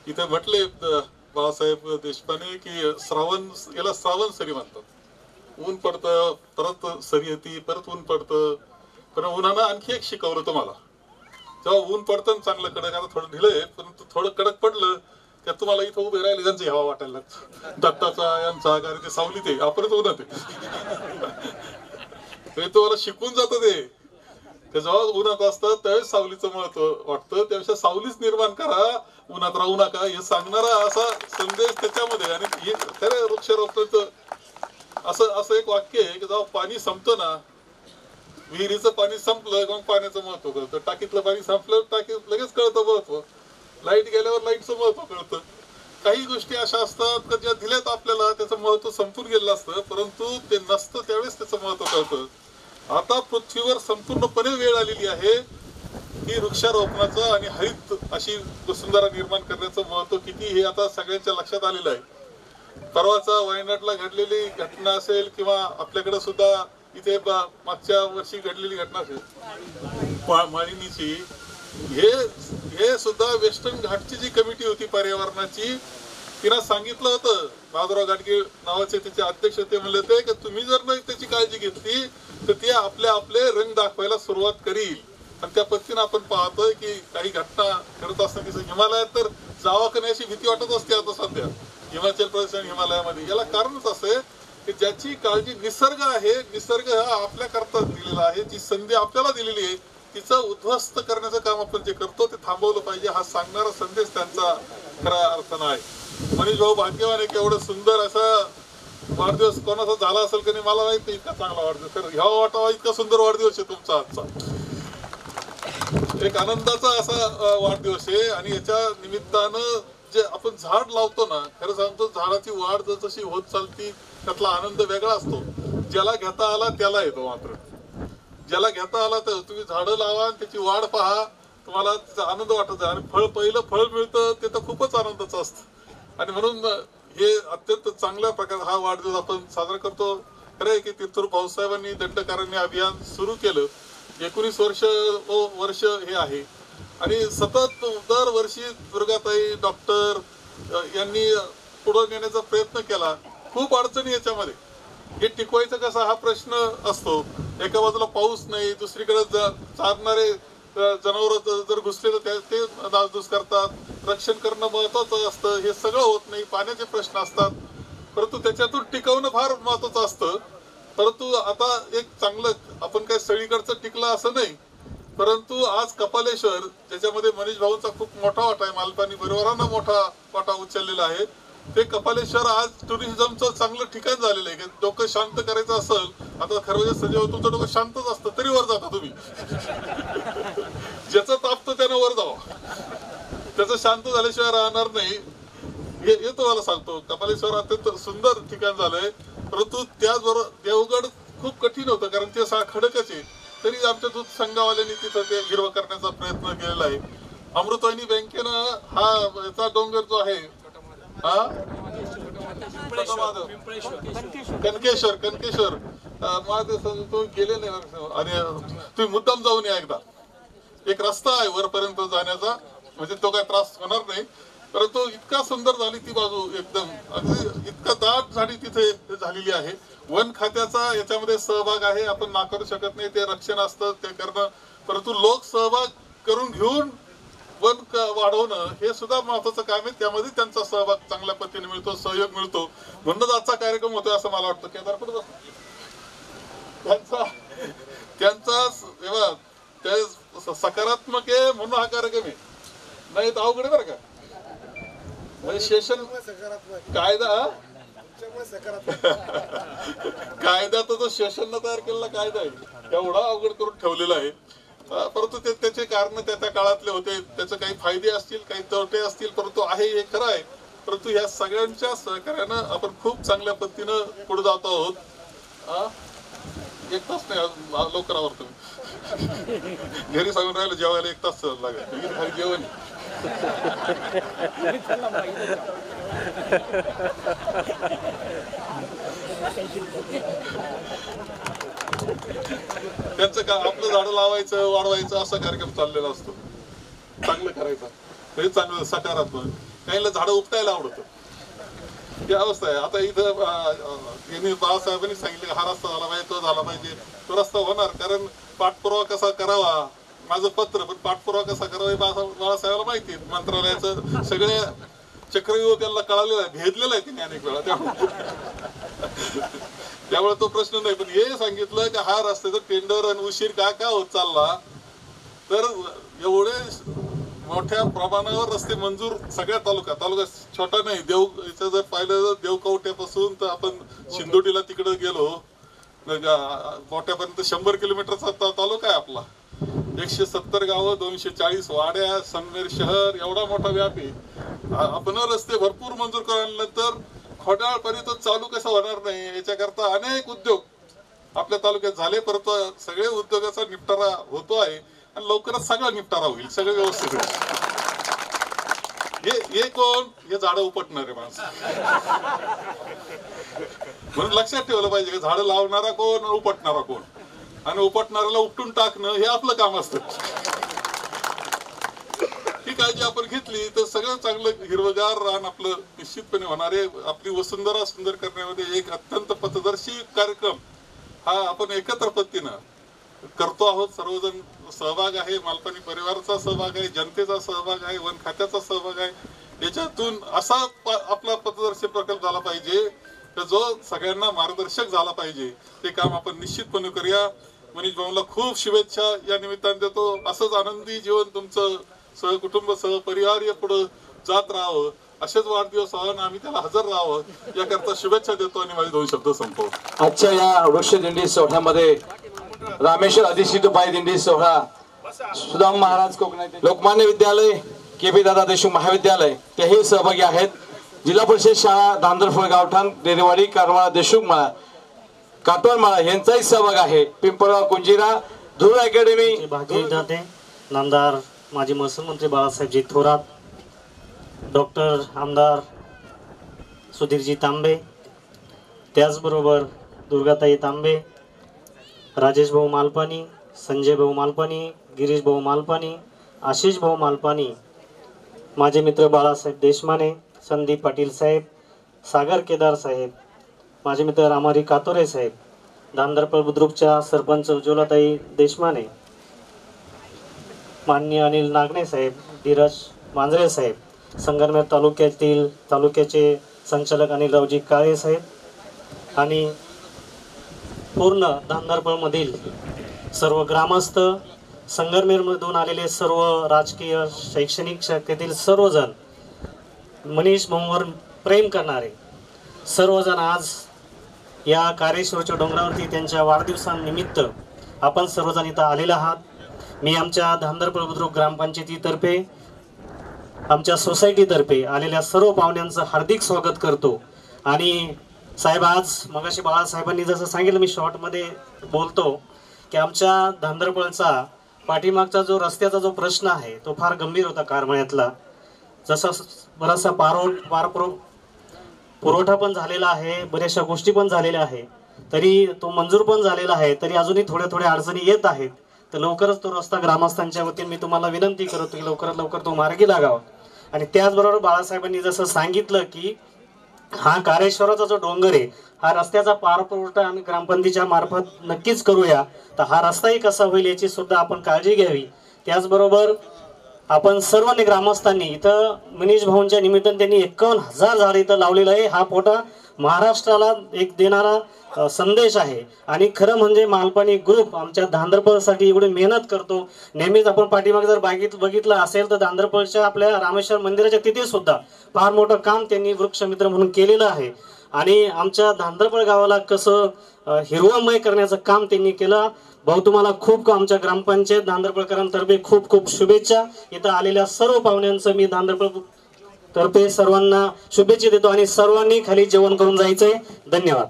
इथे म्हटले बाळासाहेब देशपांडे की याला श्रावण सरी म्हणतात. ऊन पडतं, परत सरी येते, परत ऊन पडतं, पण उन्हानं आणखी एक शिकवलं तुम्हाला. जेव्हा ऊन पडतं चांगलं कडक, आता थोडं ढिलंय परंतु थोडं कडक पडलं त्यात तुम्हाला इथं उभे राहिले त्यांची हवा वाटायला लागतं. दत्ताचा यांचा कारण ते सावली ते आपणच उन्हात ते तुम्हाला शिकून जातं. ते जेव्हा उन्हात असतात त्यावेळेस सावलीचं महत्व वाटतं. त्यापेक्षा सावलीच निर्माण करा, उन्हात राहू नका, हे सांगणारा असा संदेश त्याच्यामध्ये. आणि खरं वृक्षारोपणाचं असं एक वाक्य आहे की जेव्हा पाणी संपतं ना, विहिरीचं पाणी संपलं मग पाण्याचं महत्व कळतं, टाकीतलं पाणी संपलं टाकीत लगेच कळतं महत्व, लाईट गेल्यावर लाईटचं महत्व कळतं. काही गोष्टी अशा असतात की ज्या दिल्यात आपल्याला त्याचं महत्व संपून गेलेलं असतं, परंतु ते नसतं त्यावेळेस त्याचं महत्व कळतं. आता पृथ्वीवर संपूर्णपणे वेळ आलेली आहे की वृक्षारोपणाचं आणि हरित अशी वसुंधरा निर्माण करण्याचं महत्व किती हे आता सगळ्यांच्या लक्षात आलेलं आहे. परवाचा वायनाडला घडलेली घटना असेल किंवा आपल्याकडे सुद्धा इथे मागच्या वर्षी घडलेली घटना असेल मालिनीची, हे सुद्धा वेस्टर्न घाटची जी कमिटी होती पर्यावरणाची, तिनं सांगितलं होतं, माधवराव गाडगे नावाचे त्याचे अध्यक्ष ते म्हणले होते की तुम्ही जर नाही त्याची काळजी घेतली तर ते आपले रंग दाखवायला सुरुवात करील. आणि त्या पद्धतीनं आपण पाहतोय की काही घटना घडत असताना हिमालयात तर जावा का नाही अशी भीती वाटत असते आता सध्या हिमाचल प्रदेश आणि हिमालयामध्ये. याला कारणच असं आहे की ज्याची काळजी निसर्ग आहे, निसर्ग हा आपल्या करता दिलेला आहे, जी संधी आपल्याला दिलेली आहे तिचं उद्ध्वस्त करण्याचं काम आपण जे करतो ते थांबवलं पाहिजे, हा सांगणारा संदेश त्यांचा खऱ्या अर्थानं आहे. मनीष भाऊ भाग्यवान आहे की एवढं सुंदर असा वाढदिवस कोणाचा झाला असेल की नाही मला माहिती, इतका चांगला वाढदिवस, तर ह्या वाटावा इतका सुंदर वाढदिवस आहे तुमचा आजचा, एक आनंदाचा असा वाढदिवस आहे. आणि याच्या निमित्तानं जे आपण झाड लावतो ना, खरं सांगतो झाडाची वाढ जशी होत चालती त्यातला आनंद वेगळा असतो. ज्याला घेता आला त्याला येतो, मात्र ज्याला घेता आला तर तुम्ही झाडं लावा आणि त्याची वाढ पहा, तुम्हाला आनंद वाटत आहे. आणि पहिलं फळ मिळतं ते तर खूपच आनंदाचं असतं. आणि म्हणून हे अत्यंत चांगल्या प्रकारे हा वाढदिवस आपण साजरा करतो. खरं आहे की तीर्थरूप भाऊसाहेबांनी दंडकारण्य अभियान सुरू केलं, 19 वर्ष हे आहे. आणि सतत दरवर्षी दुर्गाताई डॉक्टर यांनी पुढे नेण्याचा प्रयत्न केला. खूप अडचणी याच्यामध्ये, हे टिकवायचं कसं हा प्रश्न असतो. एका बाजूला पाऊस नाही, दुसरीकडे चारणारे जनावर जर घुसले तर ते नासधूस करतात, रक्षण करणं महत्वाचं असतं, हे सगळं होत नाही, पाण्याचे प्रश्न असतात, परंतु त्याच्यातून टिकवणं फार महत्वाचं असतं. परंतु आता एक चांगलं आपण काय सगळीकडचं टिकलं असं नाही, परंतु आज कपालेश्वर ज्याच्यामध्ये मनीष भाऊंचा खूप मोठा वाटा आहे, मालपानी परिवारांना मोठा वाटा उचललेला आहे, ते कपालेश्वर आज टुरिझमचं चांगलं ठिकाण झालेलं आहे. डोकं शांत करायचं असेल, आता खरं म्हणजे संजय तुमचं डोकं शांतच असतं तरी वर जाता तुम्ही, ज्याचं तापतं त्यानं वर जावं, त्याचं शांत झाल्याशिवाय राहणार नाही हे तुम्हाला सांगतो. कपालेश्वर अत्यंत सुंदर ठिकाण झालंय, परंतु त्याचबरोबर देवगड खूप कठीण होतं कारण ते खडकच आहे, तरी आमच्या दूध संघावाल्यांनी तिथं ते हिरवं करण्याचा प्रयत्न केलेला आहे. अमृतवाहिनी बँकेनं हा याचा डोंगर जो आहे कनकेश्वर तुम्ही गेले नाही आणि तुम्ही मुद्दाम जाऊन या एकदा. एक रस्ता आहे वरपर्यंत जाण्याचा, म्हणजे तो काय त्रास होणार नाही, परंतु इतका सुंदर झाली ती बाजू, एकदम अगदी इतका दाट झाडी तिथे झालेली आहे. वन खात्याचा याच्यामध्ये सहभाग आहे, आपण नाकारू शकत नाही, ते रक्षण असतं ते करणं, परंतु लोक सहभाग करून घेऊन वन वाढवणं हे सुद्धा महत्वाचं काम आहे. त्यामध्ये त्यांचा सहभाग चांगल्या पद्धतीने मिळतो, सहयोग मिळतो, म्हणूनच आजचा कार्यक्रम होतोय असं मला वाटतं. केदारपूर त्यांचा ते सकारात्मक आहे म्हणून हा कार्यक्रम आहे, नाही तर अवघड आहे बरं का. म्हणजे सेशन कायदा तर तो सेशननं तयार केलेला कायदा आहे, एवढा अवघड करून ठेवलेला आहे. परंतु ते त्याचे कारण त्या काळातले होते, त्याचे काही फायदे असतील काही तोटे असतील, परंतु आहे हे खरं आहे. परंतु या सगळ्यांच्या सहकार्यानं आपण खूप चांगल्या पद्धतीनं पुढे जात आहोत. एक तास नाही लवकर आवरतो घरी सांगून राहिलं जेवायला 1 तास लागेल, घरी जेवण त्यांचं का आपलं झाडं लावायचं वाढवायचं असा कार्यक्रम चाललेला असतो, चांगलं करायचं हे चांगलं सकारात्मक. काहीला झाडं उपटायला आवडतं, ही अवस्था आहे. आता इथं यांनी बाळासाहेबांनी सांगितलं हा रस्ता झाला पाहिजे, तो झाला पाहिजे, तो रस्ता होणार, कारण पाठपुरावा कसा करावा, माझं पत्र पण पाठपुरावा कसा करावा हे बाळासाहेबाला माहिती आहे. मंत्रालयाचं सगळे चक्रव्यूह त्यांना कळालेला आहे, भेदलेला आहे त्यांनी अनेक वेळा, त्यामुळे तो प्रश्न नाही. पण हे सांगितलं की हा रस्त्याचं टेंडर आणि उशीर का होत चालला, तर एवढे मोठ्या प्रमाणावर रस्ते मंजूर सगळ्या तालुका छोटा नाही, याचं जर पाहिलं तर देवकवट्यापासून तर आपण शिंदोटीला तिकडे गेलो मोठ्यापर्यंत 100 किलोमीटरचा तालुका आहे आपला. 170 गावं, 240 वाड्या, संगमेर शहर एवढा मोठा व्याप आहे. आपण रस्ते भरपूर मंजूर केल्यानंतर खोडाळपर्यंत चालू कसं होणार नाही याच्याकरता अनेक उद्योग आपल्या तालुक्यात झाले, परंतु सगळे उद्योगाचा निपटारा होतो आहे आणि लवकरच सगळा निपटारा होईल, सगळं व्यवस्थित होईल. हे कोण? हे झाडं उपटणारे माणसं. म्हणून लक्षात ठेवलं पाहिजे की झाडं लावणारा कोण आणि उपटणारा कोण, आणि उपटणाऱ्याला उपटून टाकणं हे आपलं काम असतं. ही काळजी आपण घेतली तर सगळं चांगलं हिरवगार रान आपलं निश्चितपणे होणार आहे. आपली वसुंधरा सुंदर करण्यामध्ये एक अत्यंत पथदर्शी कार्यक्रम हा आपण एकत्र पद्धतीनं करतो आहोत. सर्वजण सहभाग आहे, मालपानी परिवाराचा सहभाग आहे, जनतेचा सहभाग आहे, वन खात्याचा सहभाग आहे. याच्यातून असा आपला पथदर्शी प्रकल्प झाला पाहिजे जो सगळ्यांना मार्गदर्शक झाला पाहिजे. ते काम आपण निश्चितपणे करूया. मनीष भाऊला खूप शुभेच्छा या निमित्ताने देतो. असंच आनंदी जीवन तुमचं सहकुटुंब सहपरिवार या पुढे जात राहावं, असेच वाढदिवस व्हावं, आम्ही त्याला हजर राहावं याकरता शुभेच्छा देतो आणि माझे 2 शब्द संपवतो. आजच्या या वृक्षदिंडी सोहळ्यामध्ये रामेश्वर अधिष्ठित पाय दिंडी सोहळा, सुदाम महाराज कोकणाचे लोकमान्य विद्यालय, KP दादा देशमुख महाविद्यालय तेही सहभागी आहेत. जिल्हा परिषद शाळा धांदरफळ गावठाण डेरेवाडी कारमाळा देशमुख माळा काटवणमाळा यांचाही सहभाग आहे. पिंपळगाव कुंजिरा धुळ अकॅडमी भाग्यविधाते नामदार माजी महसूल मंत्री बाळासाहेबजी थोरात, डॉक्टर आमदार सुधीरजी तांबे, त्याचबरोबर दुर्गाताई तांबे, राजेश भाऊ मालपानी, संजय भाऊ मालपानी, गिरीश भाऊ मालपानी, आशिष भाऊ मालपानी, माझे मित्र बाळासाहेब देशमाने, संदीप पाटील साहेब, सागर केदार साहेब, माझे मित्र रामारी कातोरे साहेब, धामदरपळ बुद्रुकच्या सरपंच उज्ज्वलाताई देशमाने, माननीय अनिल नागणे साहेब, धीरज मांजरे साहेब, संगमनेर तालुक्याचे संचालक अनिलरावजी काळे साहेब आणि पूर्ण धामदरपळमधील सर्व ग्रामस्थ, संगमनेरमधून आलेले सर्व राजकीय शैक्षणिक शाखेतील सर्वजण, मनीष भाऊंवर प्रेम करणारे सर्वजण आज या कारेश्वरच्या डोंगरावरती त्यांच्या वाढदिवसानिमित्त आपण सर्वजण इथं आलेले आहात. मी आमच्या धामदरपळ बुद्रुक ग्रामपंचायतीतर्फे आमच्या सोसायटीतर्फे आलेल्या सर्व पाहुण्यांचं हार्दिक स्वागत करतो. आणि साहेब आज मगाशी बाळासाहेबांनी जसं सांगितलं, मी शॉर्टमध्ये बोलतो की आमच्या धामदरपळचा पाठीमागचा जो रस्त्याचा जो प्रश्न आहे तो फार गंभीर होता कारमळ्यातला. जसा बराचसा पुरवठा पण झालेला आहे, बऱ्याचशा गोष्टी पण झालेल्या आहे, तरी तो मंजूर पण झालेला आहे, तरी अजूनही थोड्या अडचणी येत आहेत. तर लवकरच तो रस्ता ग्रामस्थांच्या वतीने मी तुम्हाला विनंती करतो की लवकरात लवकर तो मार्गी लागावा. आणि त्याचबरोबर बाळासाहेबांनी जसं सांगितलं की हा कारेश्वराचा जो डोंगर आहे हा रस्त्याचा पारपुरवठा आम्ही ग्रामपंचायतीच्या मार्फत नक्कीच करूया. तर हा रस्ताही कसा होईल याची सुद्धा आपण काळजी घ्यावी. त्याचबरोबर आपण सर्वांनी ग्रामस्थांनी इथं मनीष भाऊंच्या निमित्ताने त्यांनी 51,000 झाडे इथं लावलेलं आहे. हा मोठा महाराष्ट्राला एक देणारा संदेश आहे. आणि खरं म्हणजे मालपानी ग्रुप आमच्या धांदरपळसाठी एवढी मेहनत करतो. नेहमीच आपण पाठीमागे जर बघितलं असेल तर धांदरपळच्या आपल्या रामेश्वर मंदिराच्या तिथे सुद्धा फार मोठं काम त्यांनी वृक्षमित्र म्हणून केलेलं आहे. आणि आमच्या धांदरपळ गावाला कसं हिरवामय करण्याचं काम त्यांनी केलं. भाऊ तुम्हाला खूप आमच्या ग्रामपंचायत धांदरपळकरांतर्फे खूप खूप शुभेच्छा. इथं आलेल्या सर्व पाहुण्यांचं मी धांदरपळ तर्फे सर्वांना शुभेच्छा देतो आणि सर्वांनी खाली जेवण करून जायचंय. धन्यवाद.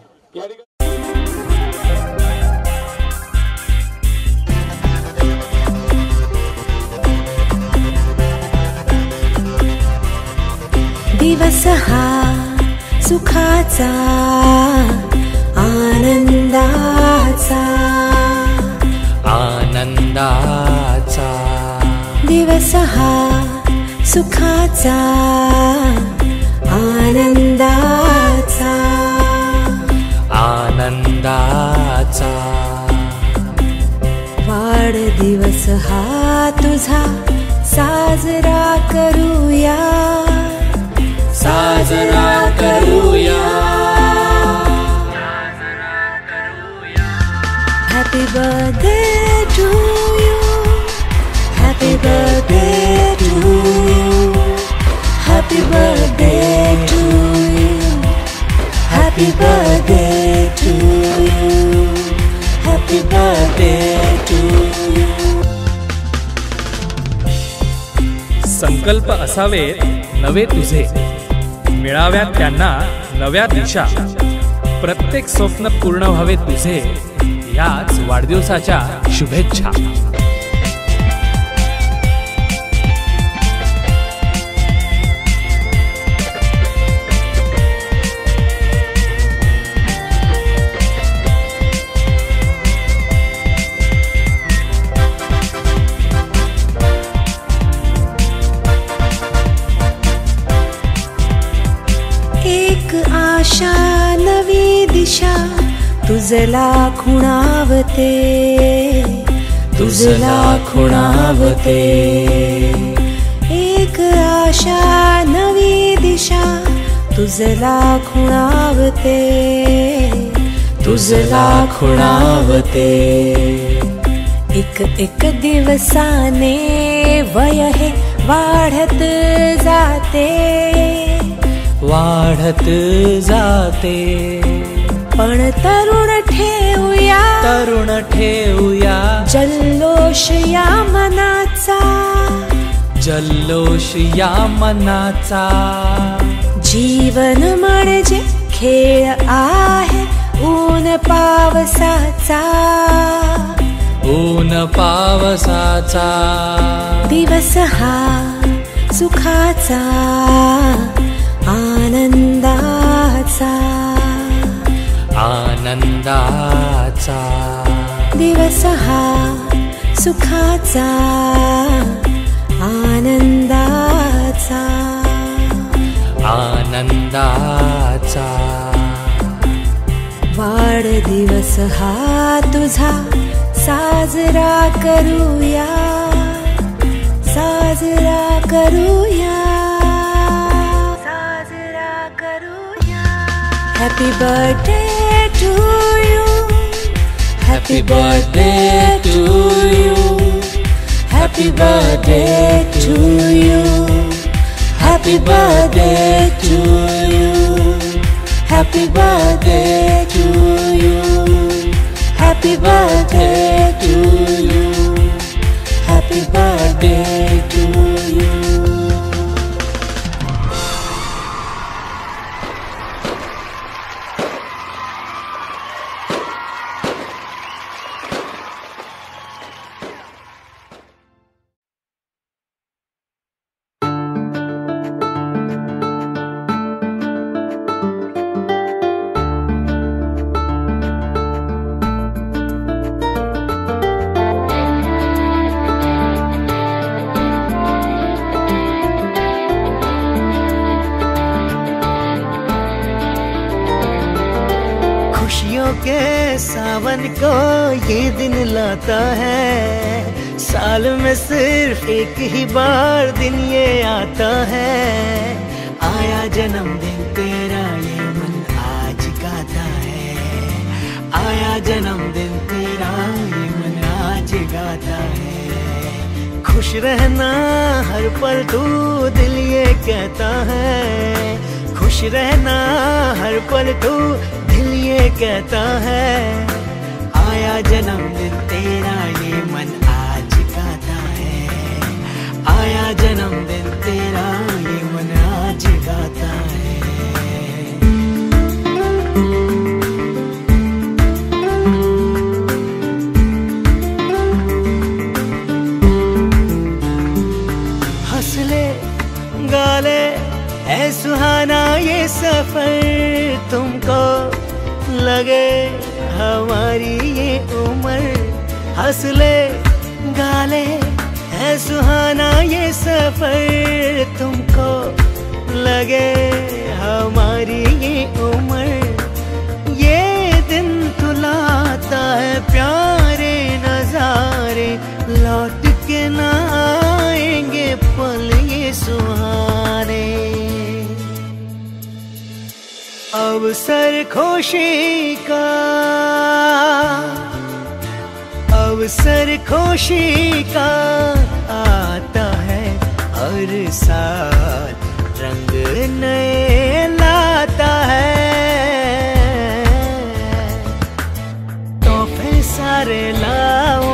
दिवस हा सुखाचा आनंदाचा दिवस हा सुखाचा आनंदाचा वाढदिवस हा तुझा साजरा करूया Happy birthday to you. Happy birthday to संकल्प असावेत नवे तुझे, मिळाव्यात त्यांना नव्या दिशा, प्रत्येक स्वप्न पूर्ण व्हावे तुझे, याच वाढदिवसाच्या शुभेच्छा. आशा नवी दिशा तुझला खुणावते, तुझला खुणावते. एक आशा नवी दिशा तुझला खुणावते, तुझला खुणावते. एक एक दिवसाने वय हे वाढत जाते, वाढत जाते. पण तरुण ठेवूया, तरुण ठेवूया जल्लोष या मनाचा, जल्लोष या मनाचा. जीवन म्हणजे खेळ आहे ऊन पावसाचा, ऊन पावसाचा. दिवस हा सुखाचा आनंदाचा, आनंदाचा. दिवस हा सुखाचा आनंदाचा, आनंदाचा. वाढदिवस हा तुझा साजरा करूया, साजरा करूया. Happy birthday to you, happy birthday to you, happy birthday to you, happy birthday to you, happy birthday to you, happy birthday to you, happy birthday to you. सावन को ये दिन लाता है, साल में सिर्फ एक ही बार दिन ये आता है. आया जन्मदिन तेरा ये मन आज गाता है, आया जन्मदिन तेरा ये मन आज गाता है. खुश रहना हर पल तू दिल ये कहता है, खुश रहना हर पल तू दिल ये कहता है. आया जन्मदिन तेरा ये मन आज गाता है, आया जन्मदिन तेरा ये मन आज गाता है. हंस ले गा ले है सुहाना ये सफर, तुमको लगे हमारी ये उम्र. हंस ले गा ले है सुहाना ये सफर, तुमको लगे हमारी ये उम्र. ये दिन तुलाता है प्यारे नजारे, लौट के ना आएंगे पल ये सुहाने. अवसर खुशी का, अवसर खुशी का आता है हर साल, रंग नए लाता है. तोहफे सारे लाओ,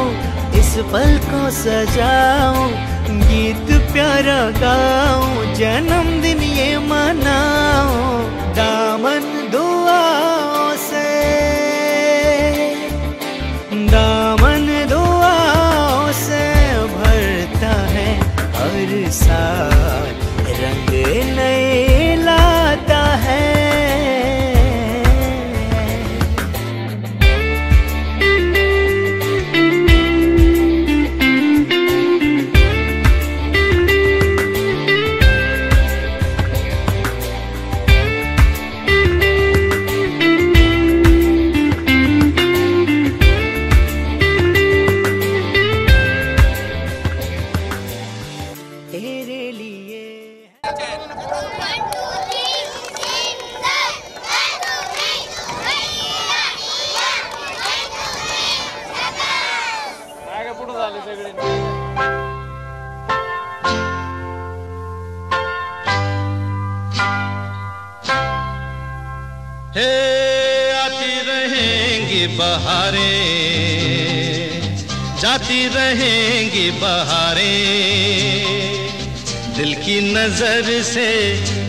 इस पल को सजाओ, गीत प्यारा गाऊं, जन्मदिन ये मनाऊं, दामन दुआओं से, दामन दुआओं से भरता है हर साल, रंग नए लाता है। जाती रहेंगी बहारें, दिल की नजर से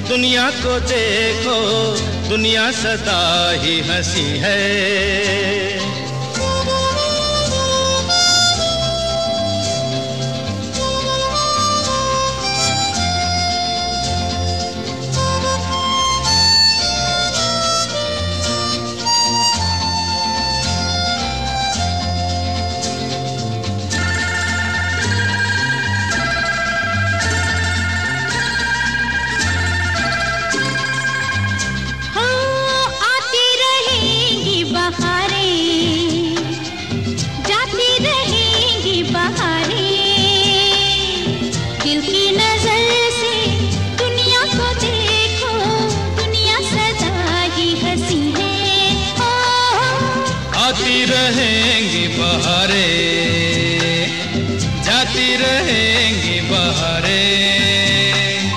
दुनिया को देखो, दुनिया सदा ही हंसी है। रहेंगी बहारें, जाती रहेंगी बहारें,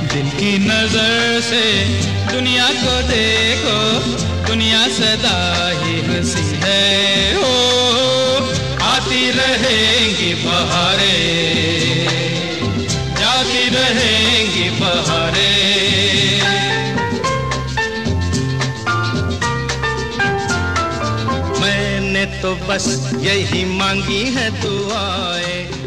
दिल की नजर से दुनिया को देखो, दुनिया सदा ही हंसी है। हो आती रहेंगी बहारें, जाती रहेंगी बहारें। तो बस यही मांगी है दुआएं,